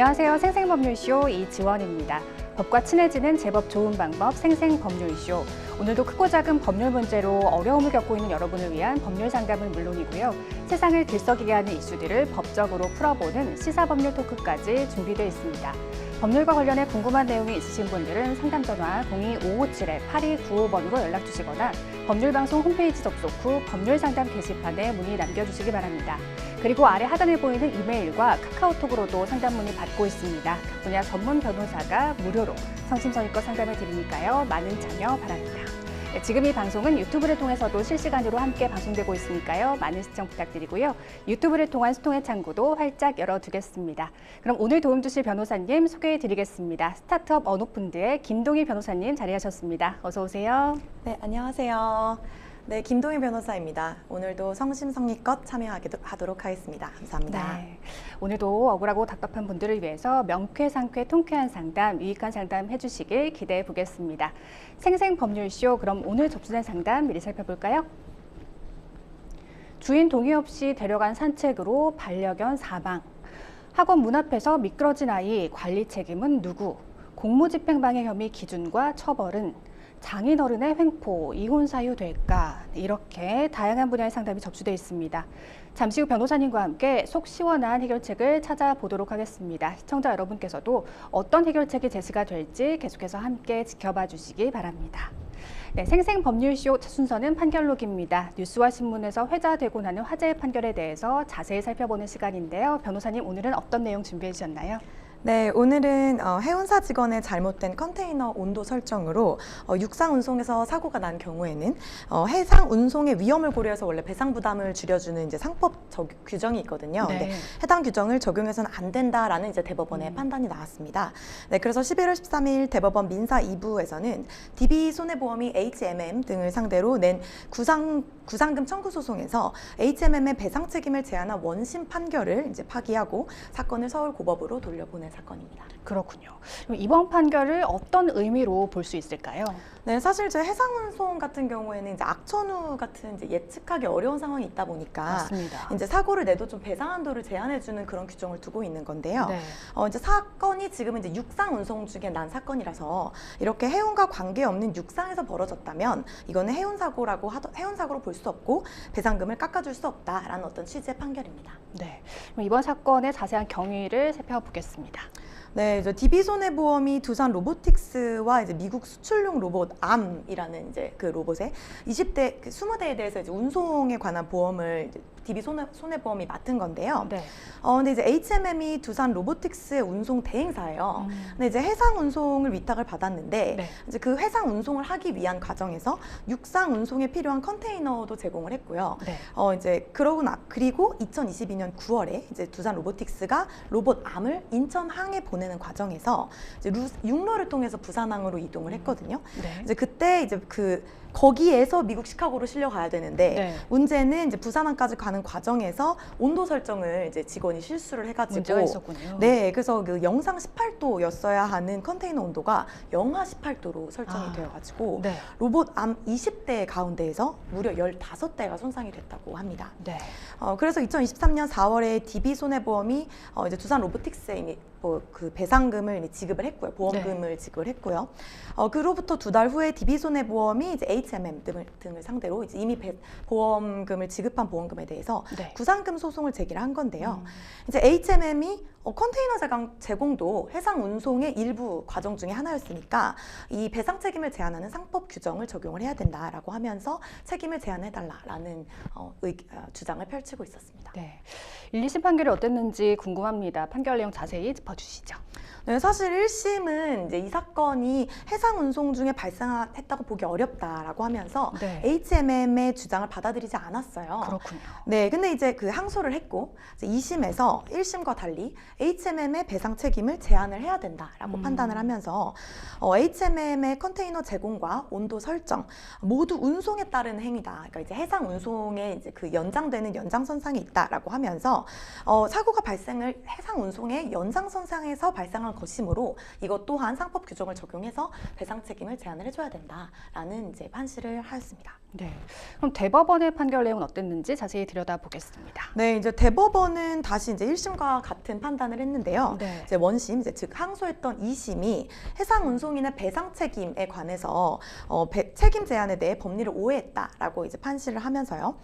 안녕하세요. 생생법률쇼 이지원입니다. 법과 친해지는 제법 좋은 방법 생생법률쇼. 오늘도 크고 작은 법률 문제로 어려움을 겪고 있는 여러분을 위한 법률 상담은 물론이고요. 세상을 들썩이게 하는 이슈들을 법적으로 풀어보는 시사법률 토크까지 준비되어 있습니다. 법률과 관련해 궁금한 내용이 있으신 분들은 상담 전화 02-557-8295번으로 연락 주시거나 법률방송 홈페이지 접속 후 법률상담 게시판에 문의 남겨주시기 바랍니다. 그리고 아래 하단에 보이는 이메일과 카카오톡으로도 상담 문의 받고 있습니다. 각 분야 전문 변호사가 무료로 성심성의껏 상담해 드리니까요. 많은 참여 바랍니다. 네, 지금 이 방송은 유튜브를 통해서도 실시간으로 함께 방송되고 있으니까요. 많은 시청 부탁드리고요. 유튜브를 통한 소통의 창구도 활짝 열어두겠습니다. 그럼 오늘 도움 주실 변호사님 소개해 드리겠습니다. 스타트업 언오픈드의 김동희 변호사님 자리하셨습니다. 어서 오세요. 네, 안녕하세요. 네, 김동희 변호사입니다. 오늘도 성심성의껏 참여하도록 하겠습니다. 감사합니다. 네, 오늘도 억울하고 답답한 분들을 위해서 명쾌상쾌 통쾌한 상담, 유익한 상담 해주시길 기대해 보겠습니다. 생생법률쇼, 그럼 오늘 접수된 상담 미리 살펴볼까요? 주인 동의 없이 데려간 산책으로 반려견 사망. 학원 문 앞에서 미끄러진 아이, 관리 책임은 누구? 공무집행방해 혐의 기준과 처벌은? 장인어른의 횡포, 이혼 사유 될까? 이렇게 다양한 분야의 상담이 접수되어 있습니다. 잠시 후 변호사님과 함께 속 시원한 해결책을 찾아보도록 하겠습니다. 시청자 여러분께서도 어떤 해결책이 제시가 될지 계속해서 함께 지켜봐 주시기 바랍니다. 네, 생생법률쇼 첫 순서는 판결록입니다. 뉴스와 신문에서 회자되고 나는 화제의 판결에 대해서 자세히 살펴보는 시간인데요. 변호사님, 오늘은 어떤 내용 준비해 주셨나요? 네, 오늘은 해운사 직원의 잘못된 컨테이너 온도 설정으로 육상 운송에서 사고가 난 경우에는 해상 운송의 위험을 고려해서 원래 배상 부담을 줄여주는 이제 상법 규정이 있거든요. 네. 근데 해당 규정을 적용해서는 안 된다라는 이제 대법원의 판단이 나왔습니다. 네, 그래서 11월 13일 대법원 민사 2부에서는 DB 손해보험이 HMM 등을 상대로 낸 구상금 청구 소송에서 HMM의 배상 책임을 제한한 원심 판결을 이제 파기하고 사건을 서울고법으로 돌려보낸 사건입니다. 그렇군요. 그럼 이번 판결을 어떤 의미로 볼 수 있을까요? 네, 사실 제 해상운송 같은 경우에는 이제 악천후 같은 이제 예측하기 어려운 상황이 있다 보니까 맞습니다. 이제 사고를 내도 좀 배상 한도를 제한해주는 그런 규정을 두고 있는 건데요. 네. 이제 사건이 지금 이제 육상 운송 중에 난 사건이라서 이렇게 해운과 관계없는 육상에서 벌어졌다면 이거는 해운 사고로 볼 수 없고 배상금을 깎아줄 수 없다라는 어떤 취지의 판결입니다. 네. 그럼 이번 사건의 자세한 경위를 살펴보겠습니다. 네, 이제 DB 손해보험이 두산 로보틱스와 이제 미국 수출용 로봇 암이라는 이제 그 로봇의 20대에 대해서 이제 운송에 관한 보험을 이제 DB 손해보험이 맡은 건데요. 네. 근데 이제 HMM이 두산 로보틱스의 운송 대행사예요. 근데 이제 해상 운송을 위탁을 받았는데 네. 이제 그 해상 운송을 하기 위한 과정에서 육상 운송에 필요한 컨테이너도 제공을 했고요. 네. 이제 그리고 2022년 9월에 이제 두산 로보틱스가 로봇 암을 인천항에 보내는 과정에서 이제 육로를 통해서 부산항으로 이동을 했거든요. 네. 이제 그때 이제 거기에서 미국 시카고로 실려가야 되는데 네. 문제는 이제 부산항까지 가는 과정에서 온도 설정을 이제 직원이 실수를 해가지고 문제가 있었군요. 네, 그래서 그 영상 18도였어야 하는 컨테이너 온도가 영하 18도로 설정이 되어가지고 네. 로봇 암 20대 가운데에서 무려 15대가 손상이 됐다고 합니다. 네. 그래서 2023년 4월에 DB 손해보험이 이제 두산 로보틱스에 이미 그 배상금을 이미 지급을 했고요. 보험금을 지급을 했고요. 그로부터 2달 후에 DB 손해보험이 이제 HMM 등을 상대로 이제 이미 보험금을 지급한 보험금에 대해서 네. 구상금 소송을 제기를 한 건데요. 이제 HMM이 컨테이너 제공도 해상 운송의 일부 과정 중에 하나였으니까 이 배상 책임을 제한하는 상법 규정을 적용을 해야 된다라고 하면서 책임을 제한해달라라는 주장을 펼치고 있었습니다. 네. 1, 2심 판결이 어땠는지 궁금합니다. 판결 내용 자세히 짚어주시죠. 네, 사실 1심은 이제 이 사건이 해상 운송 중에 발생했다고 보기 어렵다라고 하면서 네. HMM의 주장을 받아들이지 않았어요. 그렇군요. 네, 근데 이제 그 항소를 했고 이제 2심에서 1심과 달리 HMM의 배상 책임을 제한을 해야 된다라고 판단을 하면서 HMM의 컨테이너 제공과 온도 설정 모두 운송에 따른 행위다. 그러니까 이제 해상 운송에 이제 그 연장되는 연장선상이 있다라고 하면서 사고가 발생을 해상 운송의 연장선상에서 발생한 것이므로 이것 또한 상법 규정을 적용해서 배상 책임을 제한을 해줘야 된다라는 이제 판시를 하였습니다. 네. 그럼 대법원의 판결 내용은 어땠는지 자세히 들여다보겠습니다. 네, 이제 대법원은 다시 이제 1심과 같은 판단을 판단을 했는데요. 네. 이제 원심, 즉 항소했던 2심이 해상 운송인의 배상 책임에 관해서 책임 제한에 대해 법리를 오해했다라고 이제 판시를 하면서요.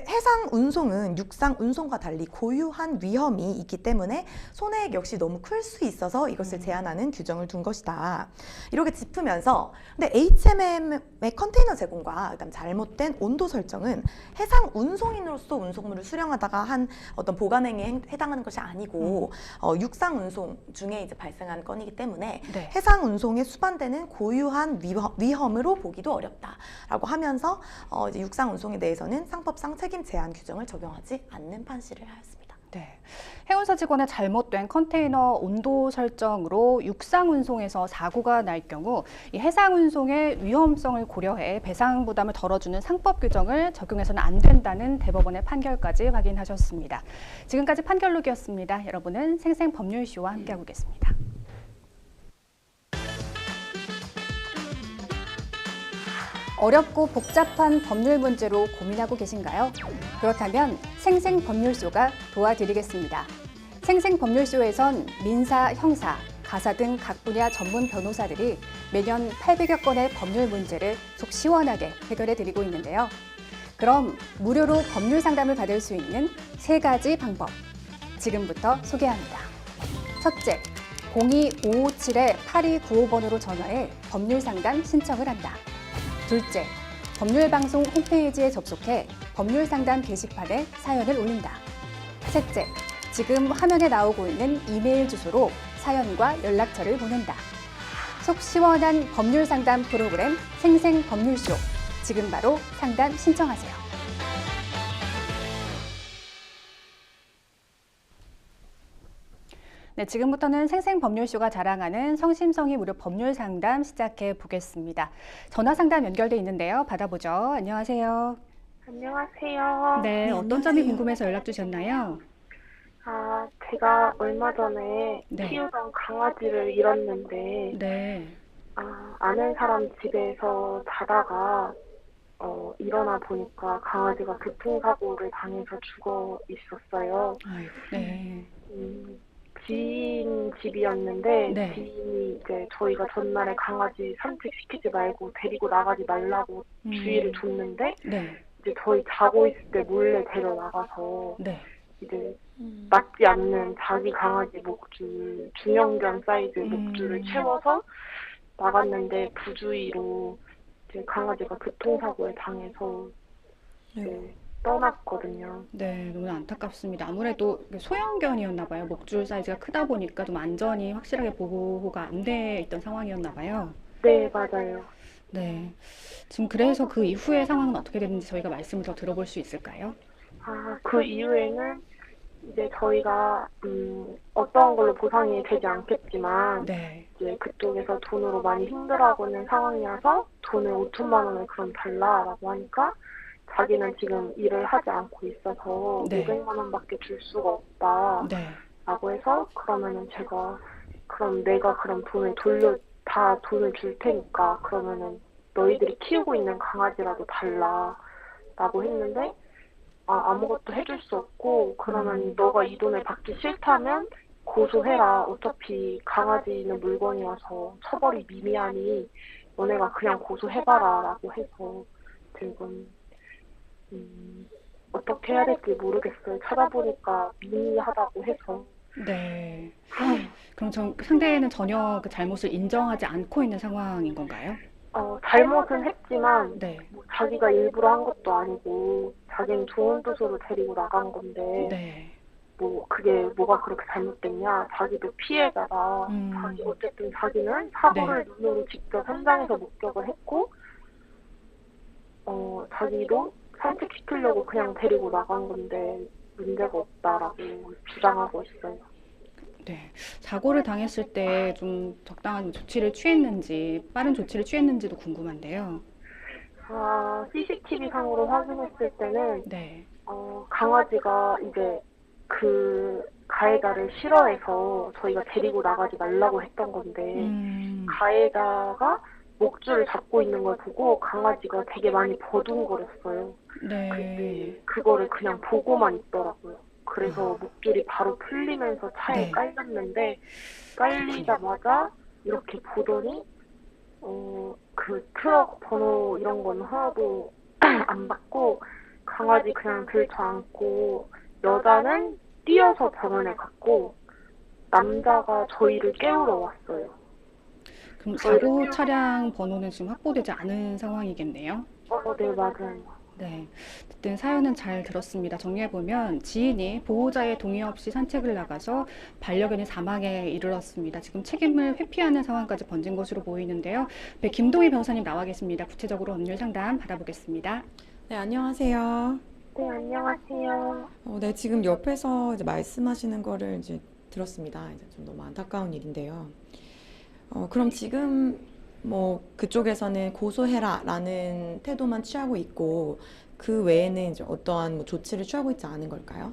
해상 운송은 육상 운송과 달리 고유한 위험이 있기 때문에 손해액 역시 너무 클 수 있어서 이것을 제한하는 규정을 둔 것이다. 이렇게 짚으면서 근데 HMM의 컨테이너 제공과 그다음 잘못된 온도 설정은 해상 운송인으로서 운송물을 수령하다가 한 어떤 보관행위에 해당하는 것이 아니고 육상 운송 중에 이제 발생한 건이기 때문에 네. 해상 운송에 수반되는 고유한 위험으로 보기도 어렵다라고 하면서 이제 육상 운송에 대해서는 상법상 책임 제한 규정을 적용하지 않는 판시를 하였습니다. 네. 해운사 직원의 잘못된 컨테이너 온도 설정으로 육상 운송에서 사고가 날 경우 이 해상 운송의 위험성을 고려해 배상 부담을 덜어주는 상법 규정을 적용해서는 안 된다는 대법원의 판결까지 확인하셨습니다. 지금까지 판결록이었습니다. 여러분은 생생법률쇼와 함께하고 계십니다. 어렵고 복잡한 법률 문제로 고민하고 계신가요? 그렇다면 생생법률쇼가 도와드리겠습니다. 생생법률쇼에선 민사, 형사, 가사 등 각 분야 전문 변호사들이 매년 800여 건의 법률 문제를 속 시원하게 해결해 드리고 있는데요. 그럼 무료로 법률 상담을 받을 수 있는 3가지 방법, 지금부터 소개합니다. 첫째, 02-557-8295번으로 전화해 법률 상담 신청을 한다. 둘째, 법률방송 홈페이지에 접속해 법률상담 게시판에 사연을 올린다. 셋째, 지금 화면에 나오고 있는 이메일 주소로 사연과 연락처를 보낸다. 속 시원한 법률상담 프로그램 생생법률쇼. 지금 바로 상담 신청하세요. 네, 지금부터는 생생법률쇼가 자랑하는 성심성의 무료 법률 상담 시작해 보겠습니다. 전화 상담 연결돼 있는데요. 받아보죠. 안녕하세요. 안녕하세요. 네, 어떤 점이 궁금해서 연락 주셨나요? 제가 얼마 전에 네. 키우던 강아지를 잃었는데, 네. 아는 사람 집에서 자다가, 일어나 보니까 강아지가 교통사고를 당해서 죽어 있었어요. 아이고, 네. 지인 집이었는데, 네. 지인이 이제 저희가 전날에 강아지 산책시키지 말고 데리고 나가지 말라고 주의를 줬는데, 네. 이제 저희 자고 있을 때 몰래 데려나가서, 네. 이제 맞지 않는 자기 강아지 목줄, 중형견 사이즈 목줄을 채워서 나갔는데 부주의로 이제 강아지가 교통사고에 당해서 이제 떠났거든요. 네, 너무 안타깝습니다. 아무래도 소형견이었나 봐요. 목줄 사이즈가 크다 보니까 좀 안전이 확실하게 보호가 안 돼 있던 상황이었나 봐요. 네, 맞아요. 네. 지금 그래서 그 이후의 상황은 어떻게 됐는지 저희가 말씀을 더 들어볼 수 있을까요? 그 이후에는 이제 저희가 어떤 걸로 보상이 되지 않겠지만 네. 이제 그쪽에서 돈으로 많이 힘들어하고 있는 상황이라서 돈을 5천만 원을 그럼 달라라고 하니까 자기는 지금 일을 하지 않고 있어서 네. 500만 원밖에 줄 수가 없다라고 네. 해서 그러면은 제가 그럼 내가 그럼 돈을 다 돈을 줄 테니까 그러면은 너희들이 키우고 있는 강아지라도 달라라고 했는데 아무것도 해줄 수 없고 그러면 너가 이 돈을 받기 싫다면 고소해라. 어차피 강아지는 물건이라서 처벌이 미미하니 너네가 그냥 고소해봐라 라고 해서 지금 어떻게 해야 될지 모르겠어요. 찾아보니까 미미하다고 해서. 네. 그럼 상대는 전혀 그 잘못을 인정하지 않고 있는 상황인 건가요? 잘못은 했지만 네. 뭐 자기가 일부러 한 것도 아니고 자기는 좋은 뜻으로 데리고 나간 건데 네. 뭐 그게 뭐가 그렇게 잘못됐냐. 자기도 피해자다. 어쨌든 자기는 사고를 눈으로 직접 현장에서 목격을 했고 자기도 산책시키려고 그냥 데리고 나간 건데 문제가 없다라고 주장하고 있어요. 네. 사고를 당했을 때 좀 적당한 조치를 취했는지, 빠른 조치를 취했는지도 궁금한데요. CCTV 상으로 확인했을 때는 네. 강아지가 이제 그 가해자를 싫어해서 저희가 데리고 나가지 말라고 했던 건데 가해자가 목줄을 잡고 있는 걸 보고 강아지가 되게 많이 버둥거렸어요. 네. 근데 그거를 그냥 보고만 있더라고요. 그래서 목줄이 바로 풀리면서 차에 네. 깔렸는데 깔리자마자 이렇게 보더니 그 트럭 번호 이런 건 하나도 안 받고 강아지 그냥 들쳐 안고 여자는 뛰어서 병원에 갔고 남자가 저희를 깨우러 왔어요. 그럼 저희를 사고 깨우- 차량 번호는 지금 확보되지 않은 상황이겠네요. 네, 맞아요. 네. 어쨌든 사연은 잘 들었습니다. 정리해보면 지인이 보호자의 동의 없이 산책을 나가서 반려견이 사망에 이르렀습니다. 지금 책임을 회피하는 상황까지 번진 것으로 보이는데요. 네, 김동희 변호사님 나와 계십니다. 구체적으로 법률 상담 받아보겠습니다. 네, 안녕하세요. 네, 안녕하세요. 네, 지금 옆에서 이제 말씀하시는 거를 이제 들었습니다. 이제 좀 너무 안타까운 일인데요. 그럼 지금 뭐 그쪽에서는 고소해라라는 태도만 취하고 있고 그 외에는 이제 어떠한 뭐 조치를 취하고 있지 않은 걸까요?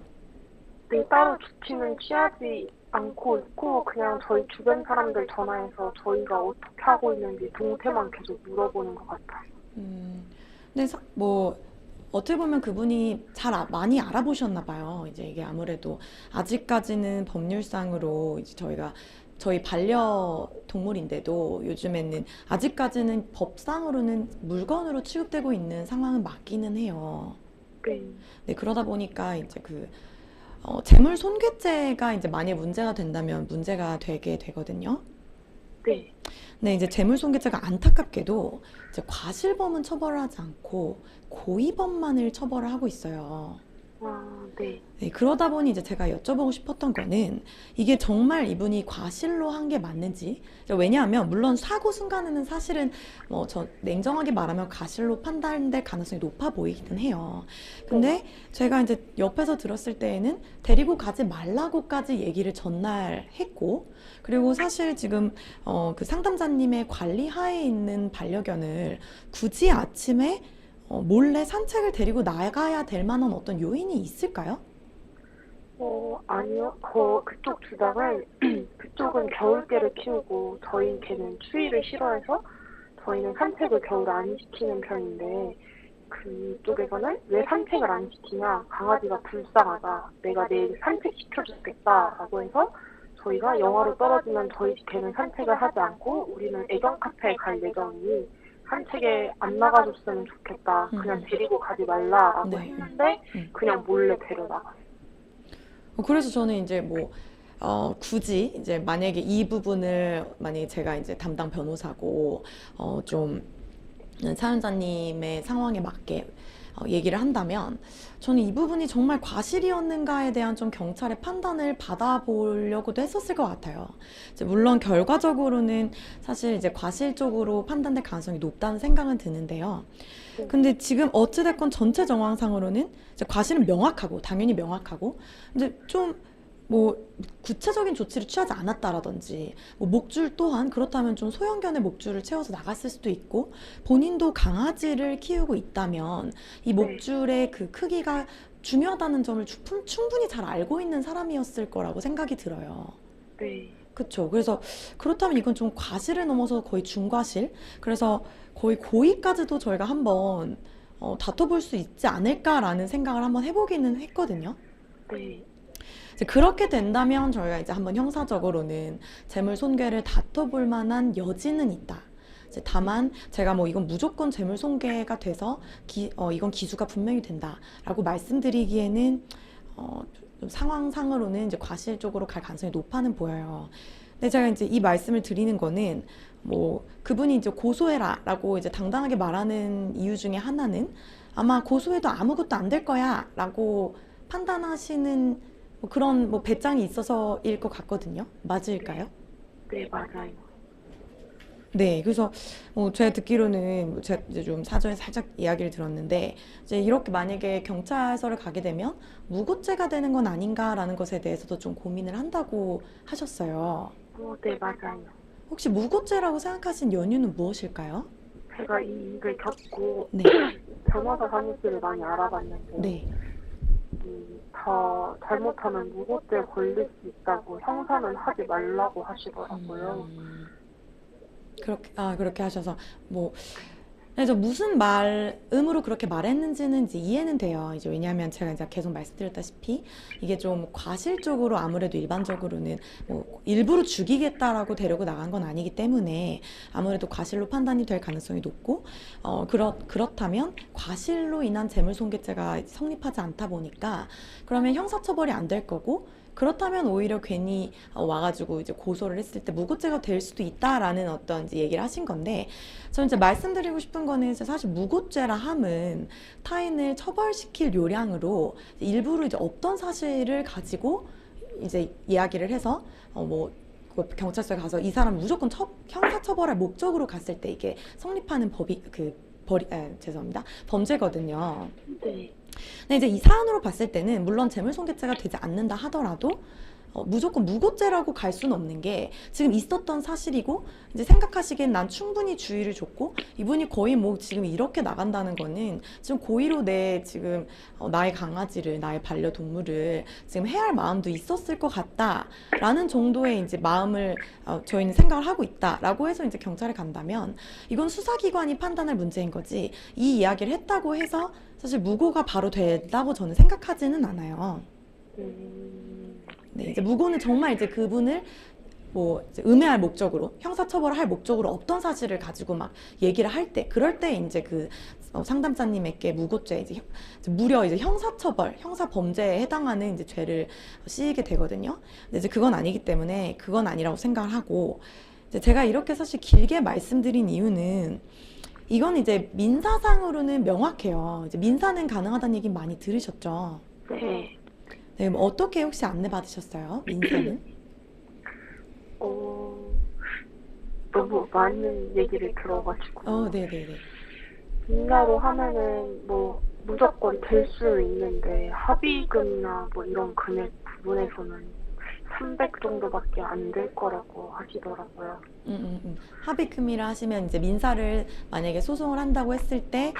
네, 따로 조치는 취하지 않고 있고 그냥 저희 주변 사람들 전화해서 저희가 어떻게 하고 있는지 동태만 계속 물어보는 것 같아요. 근데 뭐 어떻게 보면 그분이 많이 알아보셨나 봐요. 이제 이게 아무래도 아직까지는 법률상으로 이제 저희 반려동물인데도 요즘에는 아직까지는 법상으로는 물건으로 취급되고 있는 상황은 맞기는 해요. 네, 네, 그러다 보니까 이제 재물 손괴죄가 이제 만약 문제가 된다면 문제가 되게 되거든요. 네, 네, 이제 재물 손괴죄가 안타깝게도 이제 과실범은 처벌을 하지 않고 고의범만을 처벌을 하고 있어요. 네, 네, 그러다 보니 이제 제가 여쭤보고 싶었던 거는 이게 정말 이분이 과실로 한 게 맞는지. 왜냐하면 물론 사고 순간에는 사실은 뭐 저 냉정하게 말하면 과실로 판단될 가능성이 높아 보이기는 해요. 근데 제가 이제 옆에서 들었을 때에는 데리고 가지 말라고까지 얘기를 전날 했고, 그리고 사실 지금 그 상담자님의 관리 하에 있는 반려견을 굳이 아침에 몰래 산책을 데리고 나가야 될 만한 어떤 요인이 있을까요? 아니요. 그쪽 주장은 그쪽은 겨울개를 키우고 저희 개는 추위를 싫어해서 저희는 산책을 겨울에 안 시키는 편인데 그쪽에서는 왜 산책을 안 시키냐, 강아지가 불쌍하다, 내가 내일 산책시켜주겠다라고 해서 저희가 영하로 떨어지면 저희 개는 산책을 하지 않고 우리는 애견 카페에 갈 예정이니 산책에 안 나가줬으면 좋겠다. 그냥 데리고 가지 말라라고 네. 했는데 그냥 몰래 데려나가요. 그래서 저는 이제 뭐 굳이 이제 만약에 이 부분을 만약에 제가 이제 담당 변호사고 좀 사연자님의 상황에 맞게 얘기를 한다면 저는 이 부분이 정말 과실이었는가에 대한 좀 경찰의 판단을 받아보려고도 했었을 것 같아요. 이제 물론 결과적으로는 사실 이제 과실 쪽으로 판단될 가능성이 높다는 생각은 드는데요. 근데 지금 어찌됐건 전체 정황상으로는 이제 과실은 명확하고 당연히 명확하고 이제 좀 뭐 구체적인 조치를 취하지 않았다라든지 뭐 목줄 또한 그렇다면 좀 소형견의 목줄을 채워서 나갔을 수도 있고 본인도 강아지를 키우고 있다면 이 목줄의 그 크기가 중요하다는 점을 충분히 잘 알고 있는 사람이었을 거라고 생각이 들어요. 네. 그렇죠. 그래서 그렇다면 이건 좀 과실을 넘어서 거의 중과실, 그래서 거의 고의까지도 저희가 한번 다퉈볼 수 있지 않을까라는 생각을 한번 해보기는 했거든요. 네. 이제 그렇게 된다면 저희가 이제 한번 형사적으로는 재물 손괴를 다퉈볼 만한 여지는 있다. 이제 다만 제가 뭐 이건 무조건 재물 손괴가 돼서 이건 기수가 분명히 된다라고 말씀드리기에는 좀 상황상으로는 이제 과실 쪽으로 갈 가능성이 높아는 보여요. 근데 제가 이제 이 말씀을 드리는 거는 뭐 그분이 이제 고소해라라고 이제 당당하게 말하는 이유 중에 하나는 아마 고소해도 아무것도 안 될 거야라고 판단하시는 뭐 그런 뭐 배짱이 있어서일 것 같거든요. 맞을까요? 네, 맞아요. 네, 그래서 제가 듣기로는 제가 이제 좀 사전에 살짝 이야기를 들었는데 이제 이렇게 만약에 경찰서를 가게 되면 무고죄가 되는 건 아닌가라는 것에 대해서도 좀 고민을 한다고 하셨어요. 네, 맞아요. 혹시 무고죄라고 생각하신 연유는 무엇일까요? 제가 이 일을 겪고 네, 변호사 사무실을 많이 알아봤는데 네, 더 잘못하면 무고죄 걸릴 수 있다고 형사는 하지 말라고 하시더라고요. 그렇게 하셔서 뭐 그래서 무슨 마음으로 그렇게 말했는지는 이제 이해는 돼요. 이제 왜냐하면 제가 이제 계속 말씀드렸다시피 이게 좀 과실적으로 아무래도 일반적으로는 뭐 일부러 죽이겠다라고 데리고 나간 건 아니기 때문에 아무래도 과실로 판단이 될 가능성이 높고 그렇다면 과실로 인한 재물손괴죄가 성립하지 않다 보니까 그러면 형사처벌이 안 될 거고 그렇다면 오히려 괜히 와가지고 이제 고소를 했을 때 무고죄가 될 수도 있다라는 어떤 이제 얘기를 하신 건데 저는 이제 말씀드리고 싶은 거는 이제 사실 무고죄라 함은 타인을 처벌시킬 요량으로 일부러 이제 없던 사실을 가지고 이제 이야기를 해서 뭐 경찰서에 가서 이 사람 무조건 형사처벌할 목적으로 갔을 때 이게 성립하는 죄송합니다. 범죄거든요. 네. 근데 이제 이 사안으로 봤을 때는 물론 재물손괴죄가 되지 않는다 하더라도 무조건 무고죄라고 갈 수는 없는 게 지금 있었던 사실이고 이제 생각하시기엔 난 충분히 주의를 줬고 이분이 거의 뭐 지금 이렇게 나간다는 거는 지금 고의로 내 지금 나의 강아지를 나의 반려동물을 지금 해할 마음도 있었을 것 같다라는 정도의 이제 마음을 저희는 생각을 하고 있다라고 해서 이제 경찰에 간다면 이건 수사기관이 판단할 문제인 거지 이 이야기를 했다고 해서 사실 무고가 바로 된다고 저는 생각하지는 않아요. 네, 이제 무고는 정말 이제 그분을 뭐 이제 음해할 목적으로 형사처벌을 할 목적으로 없던 사실을 가지고 막 얘기를 할 때 그럴 때 이제 그 상담자님에게 무고죄 이제 무려 이제 형사처벌 형사범죄에 해당하는 이제 죄를 씌이게 되거든요. 근데 이제 그건 아니기 때문에 그건 아니라고 생각을 하고 이제 제가 이렇게 사실 길게 말씀드린 이유는 이건 이제 민사상으로는 명확해요. 이제 민사는 가능하다는 얘기 많이 들으셨죠? 네. 네, 뭐 어떻게 혹시 안내 받으셨어요? 민사는? 너무 많은 얘기를 들어가지고. 네네네. 민사로 하면은 뭐 무조건 될 수 있는데 합의금이나 뭐 이런 금액 부분에서는 300 정도밖에 안 될 거라고 하시더라고요. 합의금이라 하시면 이제 민사를 만약에 소송을 한다고 했을 때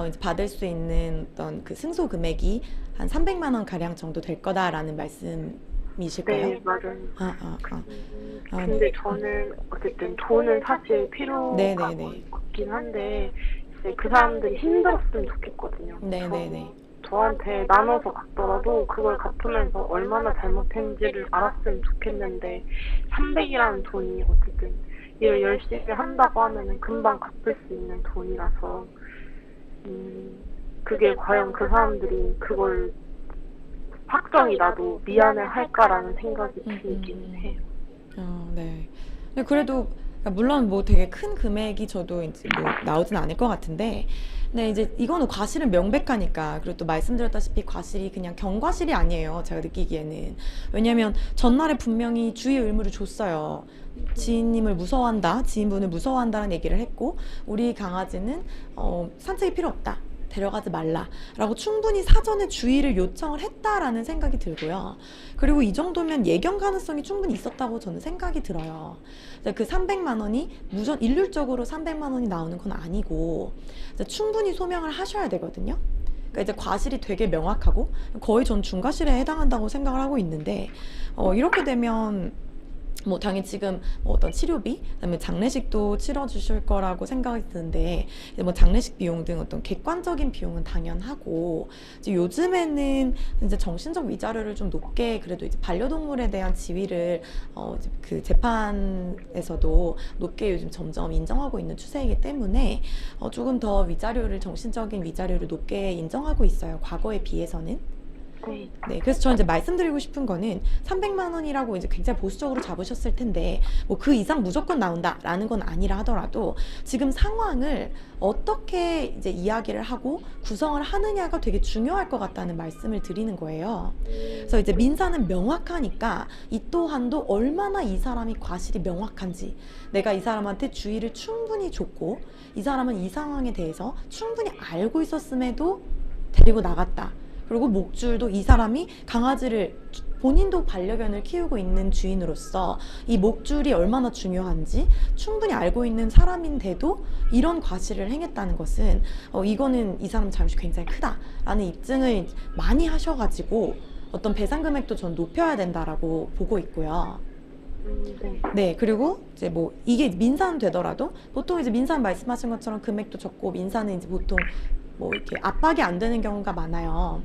이제 받을 수 있는 어떤 그 승소 금액이 한 300만 원 가량 정도 될 거다라는 말씀이실까요? 네, 맞아요. 네. 근데 저는 어쨌든 돈은 사실 필요가 네네네. 없긴 한데 이제 그 사람들이 힘들었으면 좋겠거든요. 네네네. 저한테 나눠서 갚더라도 그걸 갚으면서 얼마나 잘못했는지를 알았으면 좋겠는데 300이라는 돈이 어쨌든 일을 열심히 한다고 하면은 금방 갚을 수 있는 돈이라서 그게 과연 그 사람들이 그걸 확정이 나도 미안해 할까라는 생각이 들긴 해요. 네. 근데 그래도 물론 뭐 되게 큰 금액이 저도 이제 뭐 나오진 않을 것 같은데 네, 이제 이거는 과실은 명백하니까 그리고 또 말씀드렸다시피 과실이 그냥 경과실이 아니에요. 제가 느끼기에는. 왜냐면 전날에 분명히 주의 의무를 줬어요. 지인님을 무서워한다, 지인분을 무서워한다는 얘기를 했고 우리 강아지는 산책이 필요 없다. 데려가지 말라라고 충분히 사전에 주의를 요청을 했다라는 생각이 들고요. 그리고 이 정도면 예견 가능성이 충분히 있었다고 저는 생각이 들어요. 그 300만 원이 일률적으로 300만 원이 나오는 건 아니고 충분히 소명을 하셔야 되거든요. 그러니까 이제 과실이 되게 명확하고 거의 전 중과실에 해당한다고 생각을 하고 있는데 이렇게 되면 뭐 당연히 지금 뭐 어떤 치료비, 그다음에 장례식도 치러주실 거라고 생각이 드는데 뭐 장례식 비용 등 어떤 객관적인 비용은 당연하고 이제 요즘에는 이제 정신적 위자료를 좀 높게 그래도 이제 반려동물에 대한 지위를 이제 그 재판에서도 높게 요즘 점점 인정하고 있는 추세이기 때문에 조금 더 정신적인 위자료를 높게 인정하고 있어요. 과거에 비해서는. 네, 그래서 저는 이제 말씀드리고 싶은 거는 300만 원이라고 이제 굉장히 보수적으로 잡으셨을 텐데 뭐 그 이상 무조건 나온다라는 건 아니라 하더라도 지금 상황을 어떻게 이제 이야기를 하고 구성을 하느냐가 되게 중요할 것 같다는 말씀을 드리는 거예요. 그래서 이제 민사는 명확하니까 이 또한도 얼마나 이 사람이 과실이 명확한지 내가 이 사람한테 주의를 충분히 줬고 이 사람은 이 상황에 대해서 충분히 알고 있었음에도 데리고 나갔다. 그리고 목줄도 이 사람이 강아지를 본인도 반려견을 키우고 있는 주인으로서 이 목줄이 얼마나 중요한지 충분히 알고 있는 사람인데도 이런 과실을 행했다는 것은 이거는 이 사람 잘못이 굉장히 크다라는 입증을 많이 하셔가지고 어떤 배상 금액도 전 높여야 된다라고 보고 있고요. 네. 네, 그리고 이제 뭐 이게 민사는 되더라도 보통 이제 민사는 말씀하신 것처럼 금액도 적고 민사는 이제 보통 뭐 이렇게 압박이 안 되는 경우가 많아요.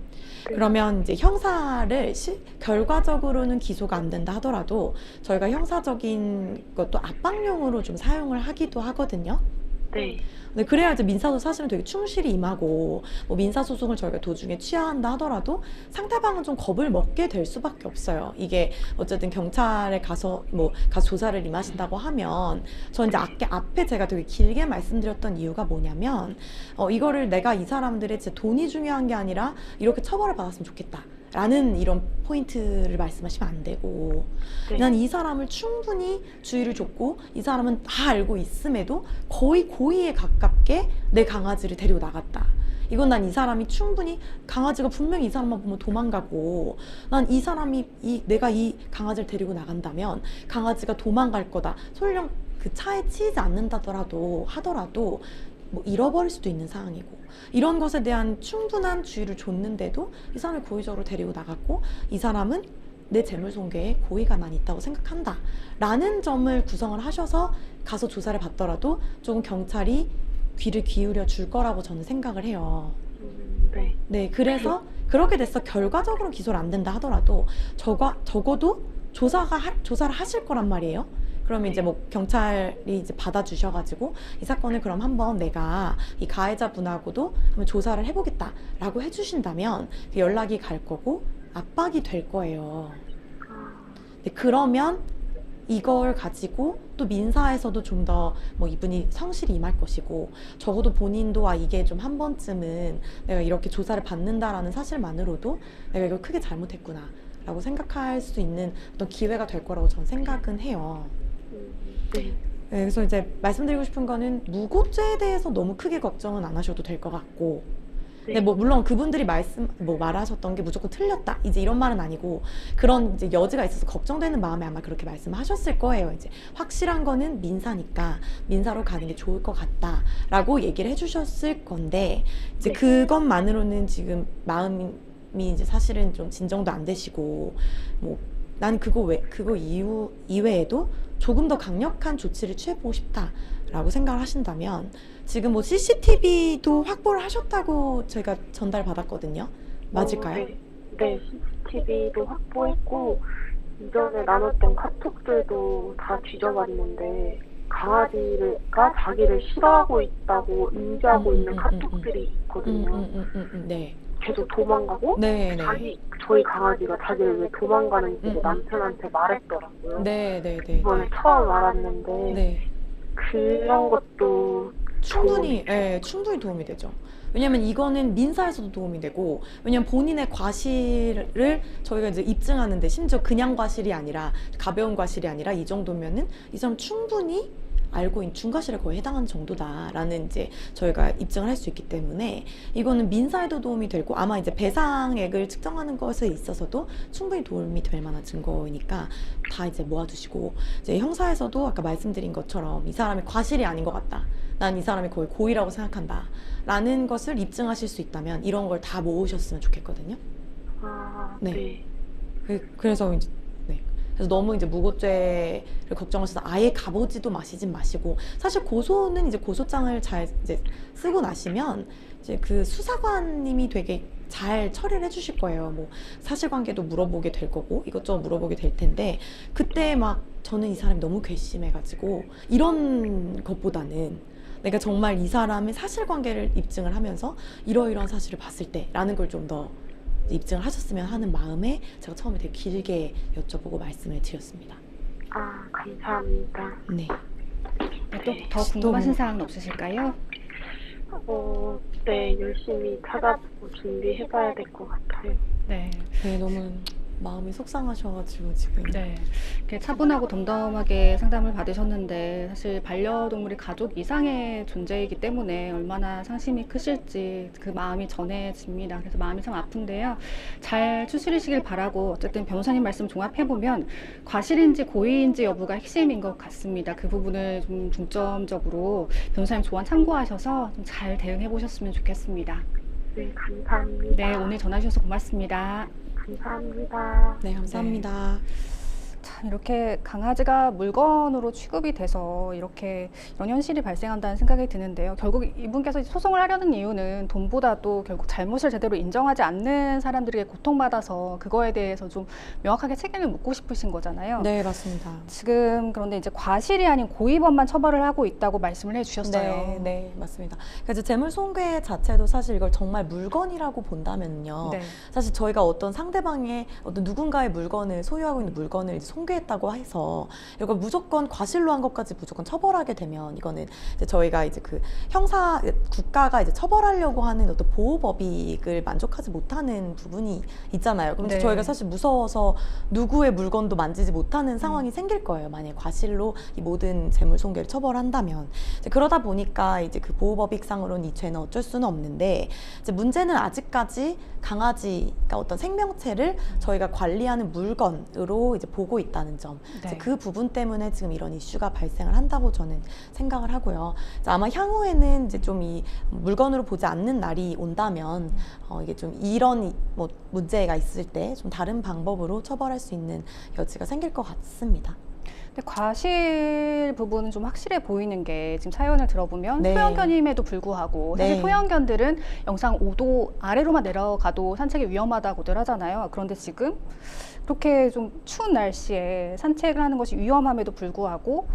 네. 그러면 이제 형사를 결과적으로는 기소가 안 된다 하더라도 저희가 형사적인 것도 압박용으로 좀 사용을 하기도 하거든요. 네. 네, 그래야 이제 민사도 사실은 되게 충실히 임하고 뭐 민사소송을 저희가 도중에 취하한다 하더라도 상대방은 좀 겁을 먹게 될 수밖에 없어요. 이게 어쨌든 경찰에 가서 가서 조사를 임하신다고 하면 저 이제 앞에 제가 되게 길게 말씀드렸던 이유가 뭐냐면 이거를 내가 이 사람들의 진짜 돈이 중요한 게 아니라 이렇게 처벌을 받았으면 좋겠다. 라는 이런 포인트를 말씀하시면 안 되고 네. 난 이 사람을 충분히 주의를 줬고 이 사람은 다 알고 있음에도 거의 고의에 가깝게 내 강아지를 데리고 나갔다. 이건 난 이 사람이 충분히 강아지가 분명히 이 사람만 보면 도망가고 난 이 사람이 내가 이 강아지를 데리고 나간다면 강아지가 도망갈 거다. 설령 그 차에 치이지 않는다더라도 하더라도 뭐 잃어버릴 수도 있는 상황이고 이런 것에 대한 충분한 주의를 줬는데도 이 사람을 고의적으로 데리고 나갔고 이 사람은 내 재물 손괴에 고의가 난 있다고 생각한다 라는 점을 구성을 하셔서 가서 조사를 받더라도 조금 경찰이 귀를 기울여 줄 거라고 저는 생각을 해요. 네. 네, 그래서 그렇게 돼서 결과적으로 기소를 안 된다 하더라도 적어도 조사를 하실 거란 말이에요. 그러면 이제 뭐 경찰이 이제 받아주셔가지고 이 사건을 그럼 한번 내가 이 가해자분하고도 한번 조사를 해보겠다라고 해주신다면 연락이 갈 거고 압박이 될 거예요. 네, 그러면 이걸 가지고 또 민사에서도 좀 더 뭐 이분이 성실히 임할 것이고 적어도 본인도 이게 좀 한 번쯤은 내가 이렇게 조사를 받는다라는 사실만으로도 내가 이걸 크게 잘못했구나 라고 생각할 수 있는 어떤 기회가 될 거라고 저는 생각은 해요. 네. 네, 그래서 이제 말씀드리고 싶은 거는 무고죄에 대해서 너무 크게 걱정은 안 하셔도 될 것 같고 네. 네, 뭐 물론 그분들이 말하셨던 게 무조건 틀렸다 이제 이런 말은 아니고 그런 이제 여지가 있어서 걱정되는 마음에 아마 그렇게 말씀하셨을 거예요. 이제 확실한 거는 민사니까 민사로 가는 게 좋을 것 같다라고 얘기를 해주셨을 건데 이제 네. 그것만으로는 지금 마음이 이제 사실은 좀 진정도 안 되시고 뭐 난 그거 이외에도 조금 더 강력한 조치를 취해보고 싶다라고 생각을 하신다면 지금 뭐 CCTV도 확보를 하셨다고 제가 전달받았거든요. 맞을까요? 네. CCTV도 확보했고 이전에 나눴던 카톡들도 다 뒤져봤는데 강아지가 자기를 싫어하고 있다고 인지하고 있는 카톡들이 있거든요. 네. 계속 도망가고 네, 저희 강아지가 자기를 왜 도망가는지 남편한테 말했더라고요. 네. 이번에 처음 알았는데 네. 그런 것도 충분히 도움이 되죠. 왜냐면 이거는 민사에서도 도움이 되고 왜냐면 본인의 과실을 저희가 이제 입증하는데 심지어 그냥 과실이 아니라 가벼운 과실이 아니라 이 정도면은 이 사람 충분히 알고 있는 중과실에 거의 해당하는 정도다라는 이제 저희가 입증을 할 수 있기 때문에 이거는 민사에도 도움이 되고 아마 이제 배상액을 측정하는 것에 있어서도 충분히 도움이 될 만한 증거이니까 다 이제 모아두시고 이제 형사에서도 아까 말씀드린 것처럼 이 사람이 과실이 아닌 것 같다. 난 이 사람이 거의 고의라고 생각한다. 라는 것을 입증하실 수 있다면 이런 걸 다 모으셨으면 좋겠거든요. 네. 그래서 이제 그래서 너무 이제 무고죄를 걱정하셔서 아예 가보지도 마시고 사실 고소는 이제 고소장을 잘 이제 쓰고 나시면 이제 그 수사관님이 되게 잘 처리를 해주실 거예요. 뭐 사실관계도 물어보게 될 거고 이것저것 물어보게 될 텐데 그때 막 저는 이 사람이 너무 괘씸해가지고 이런 것보다는 내가 정말 이 사람의 사실관계를 입증을 하면서 이러이러한 사실을 봤을 때라는 걸 좀 더 입증을 하셨으면 하는 마음에 제가 처음에 되게 길게 여쭤보고 말씀을 드렸습니다. 감사합니다. 네. 또 더 궁금하신 사항은 없으실까요? 네, 열심히 찾아보고 준비해봐야 될 것 같아요. 네. 너무 마음이 속상하셔가지고 지금. 네. 이렇게 차분하고 덤덤하게 상담을 받으셨는데 사실 반려동물이 가족 이상의 존재이기 때문에 얼마나 상심이 크실지 그 마음이 전해집니다. 그래서 마음이 참 아픈데요. 잘 추스리시길 바라고 어쨌든 변호사님 말씀 종합해보면 과실인지 고의인지 여부가 핵심인 것 같습니다. 그 부분을 좀 중점적으로 변호사님 조언 참고하셔서 좀 잘 대응해 보셨으면 좋겠습니다. 네, 감사합니다. 네, 오늘 전화 주셔서 고맙습니다. 감사합니다. 네, 감사합니다. 참 이렇게 강아지가 물건으로 취급이 돼서 이렇게 이런 현실이 발생한다는 생각이 드는데요. 결국 이분께서 소송을 하려는 이유는 돈보다도 결국 잘못을 제대로 인정하지 않는 사람들에게 고통받아서 그거에 대해서 좀 명확하게 책임을 묻고 싶으신 거잖아요. 네, 맞습니다. 지금 그런데 이제 과실이 아닌 고의범만 처벌을 하고 있다고 말씀을 해주셨어요. 네, 네, 맞습니다. 그래서 재물 손괴 자체도 사실 이걸 정말 물건이라고 본다면요. 네. 사실 저희가 어떤 상대방의 어떤 누군가의 물건을 소유하고 있는 물건을 이제 손괴했다고 해서 이걸 무조건 과실로 한 것까지 무조건 처벌하게 되면 이거는 이제 저희가 이제 그 형사 국가가 이제 처벌하려고 하는 어떤 보호법익을 만족하지 못하는 부분이 있잖아요. 그럼 네. 저희가 사실 무서워서 누구의 물건도 만지지 못하는 상황이 생길 거예요. 만약에 과실로 이 모든 재물 손괴를 처벌한다면. 이제 그러다 보니까 이제 그 보호법익상으로는 이 죄는 어쩔 수는 없는데 이제 문제는 아직까지 강아지가 어떤 생명체를 저희가 관리하는 물건으로 이제 보고 있다는 점. 네. 이제 그 부분 때문에 지금 이런 이슈가 발생을 한다고 저는 생각을 하고요. 이제 아마 향후에는 이제 좀 이 물건으로 보지 않는 날이 온다면 이게 좀 이런 뭐 문제가 있을 때 좀 다른 방법으로 처벌할 수 있는 여지가 생길 것 같습니다. 근데 과실 부분은 좀 확실해 보이는 게 지금 사연을 들어보면 네. 소형견임에도 불구하고 사실 네. 소형견들은 영상 5도 아래로만 내려가도 산책이 위험하다고들 하잖아요. 그런데 지금 그렇게 좀 추운 날씨에 산책을 하는 것이 위험함에도 불구하고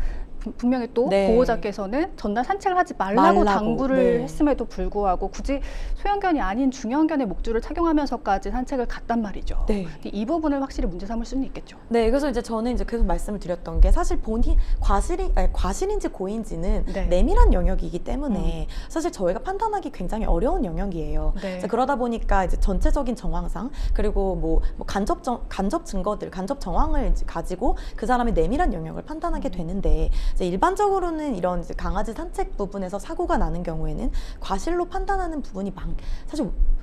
분명히 또 네. 보호자께서는 전날 산책을 하지 말라고 당부를 네. 했음에도 불구하고 굳이 소형견이 아닌 중형견의 목줄을 착용하면서까지 산책을 갔단 말이죠. 네. 근데 이 부분을 확실히 문제 삼을 수는 있겠죠. 네, 그래서 이제 저는 이제 계속 말씀을 드렸던 게 사실 본인 과실인지 고의인지는 네. 내밀한 영역이기 때문에 사실 저희가 판단하기 굉장히 어려운 영역이에요. 네. 이제 그러다 보니까 이제 전체적인 정황상 그리고 뭐 간접 증거들, 간접 정황을 이제 가지고 그 사람의 내밀한 영역을 판단하게 되는데 이제 일반적으로는 이런 이제 강아지 산책 부분에서 사고가 나는 경우에는 과실로 판단하는 부분이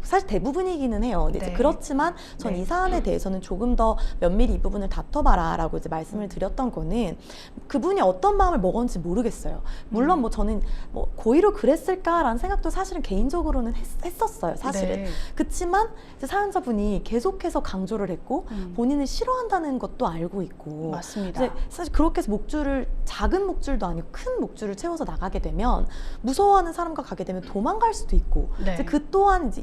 사실 대부분이기는 해요. 근데 이제 네. 그렇지만 전 이 네. 사안에 대해서는 조금 더 면밀히 이 부분을 다퉈봐라라고 이제 말씀을 드렸던 거는 그분이 어떤 마음을 먹었는지 모르겠어요. 물론 뭐 저는 뭐 고의로 그랬을까라는 생각도 사실은 개인적으로는 했었어요. 사실은. 네. 그치만 이제 사연자분이 계속해서 강조를 했고 본인을 싫어한다는 것도 알고 있고 맞습니다. 이제 사실 그렇게 해서 작은 목줄도 아니고 큰 목줄을 채워서 나가게 되면 무서워하는 사람과 가게 되면 도망갈 수도 있고 네. 이제 그 또한 이제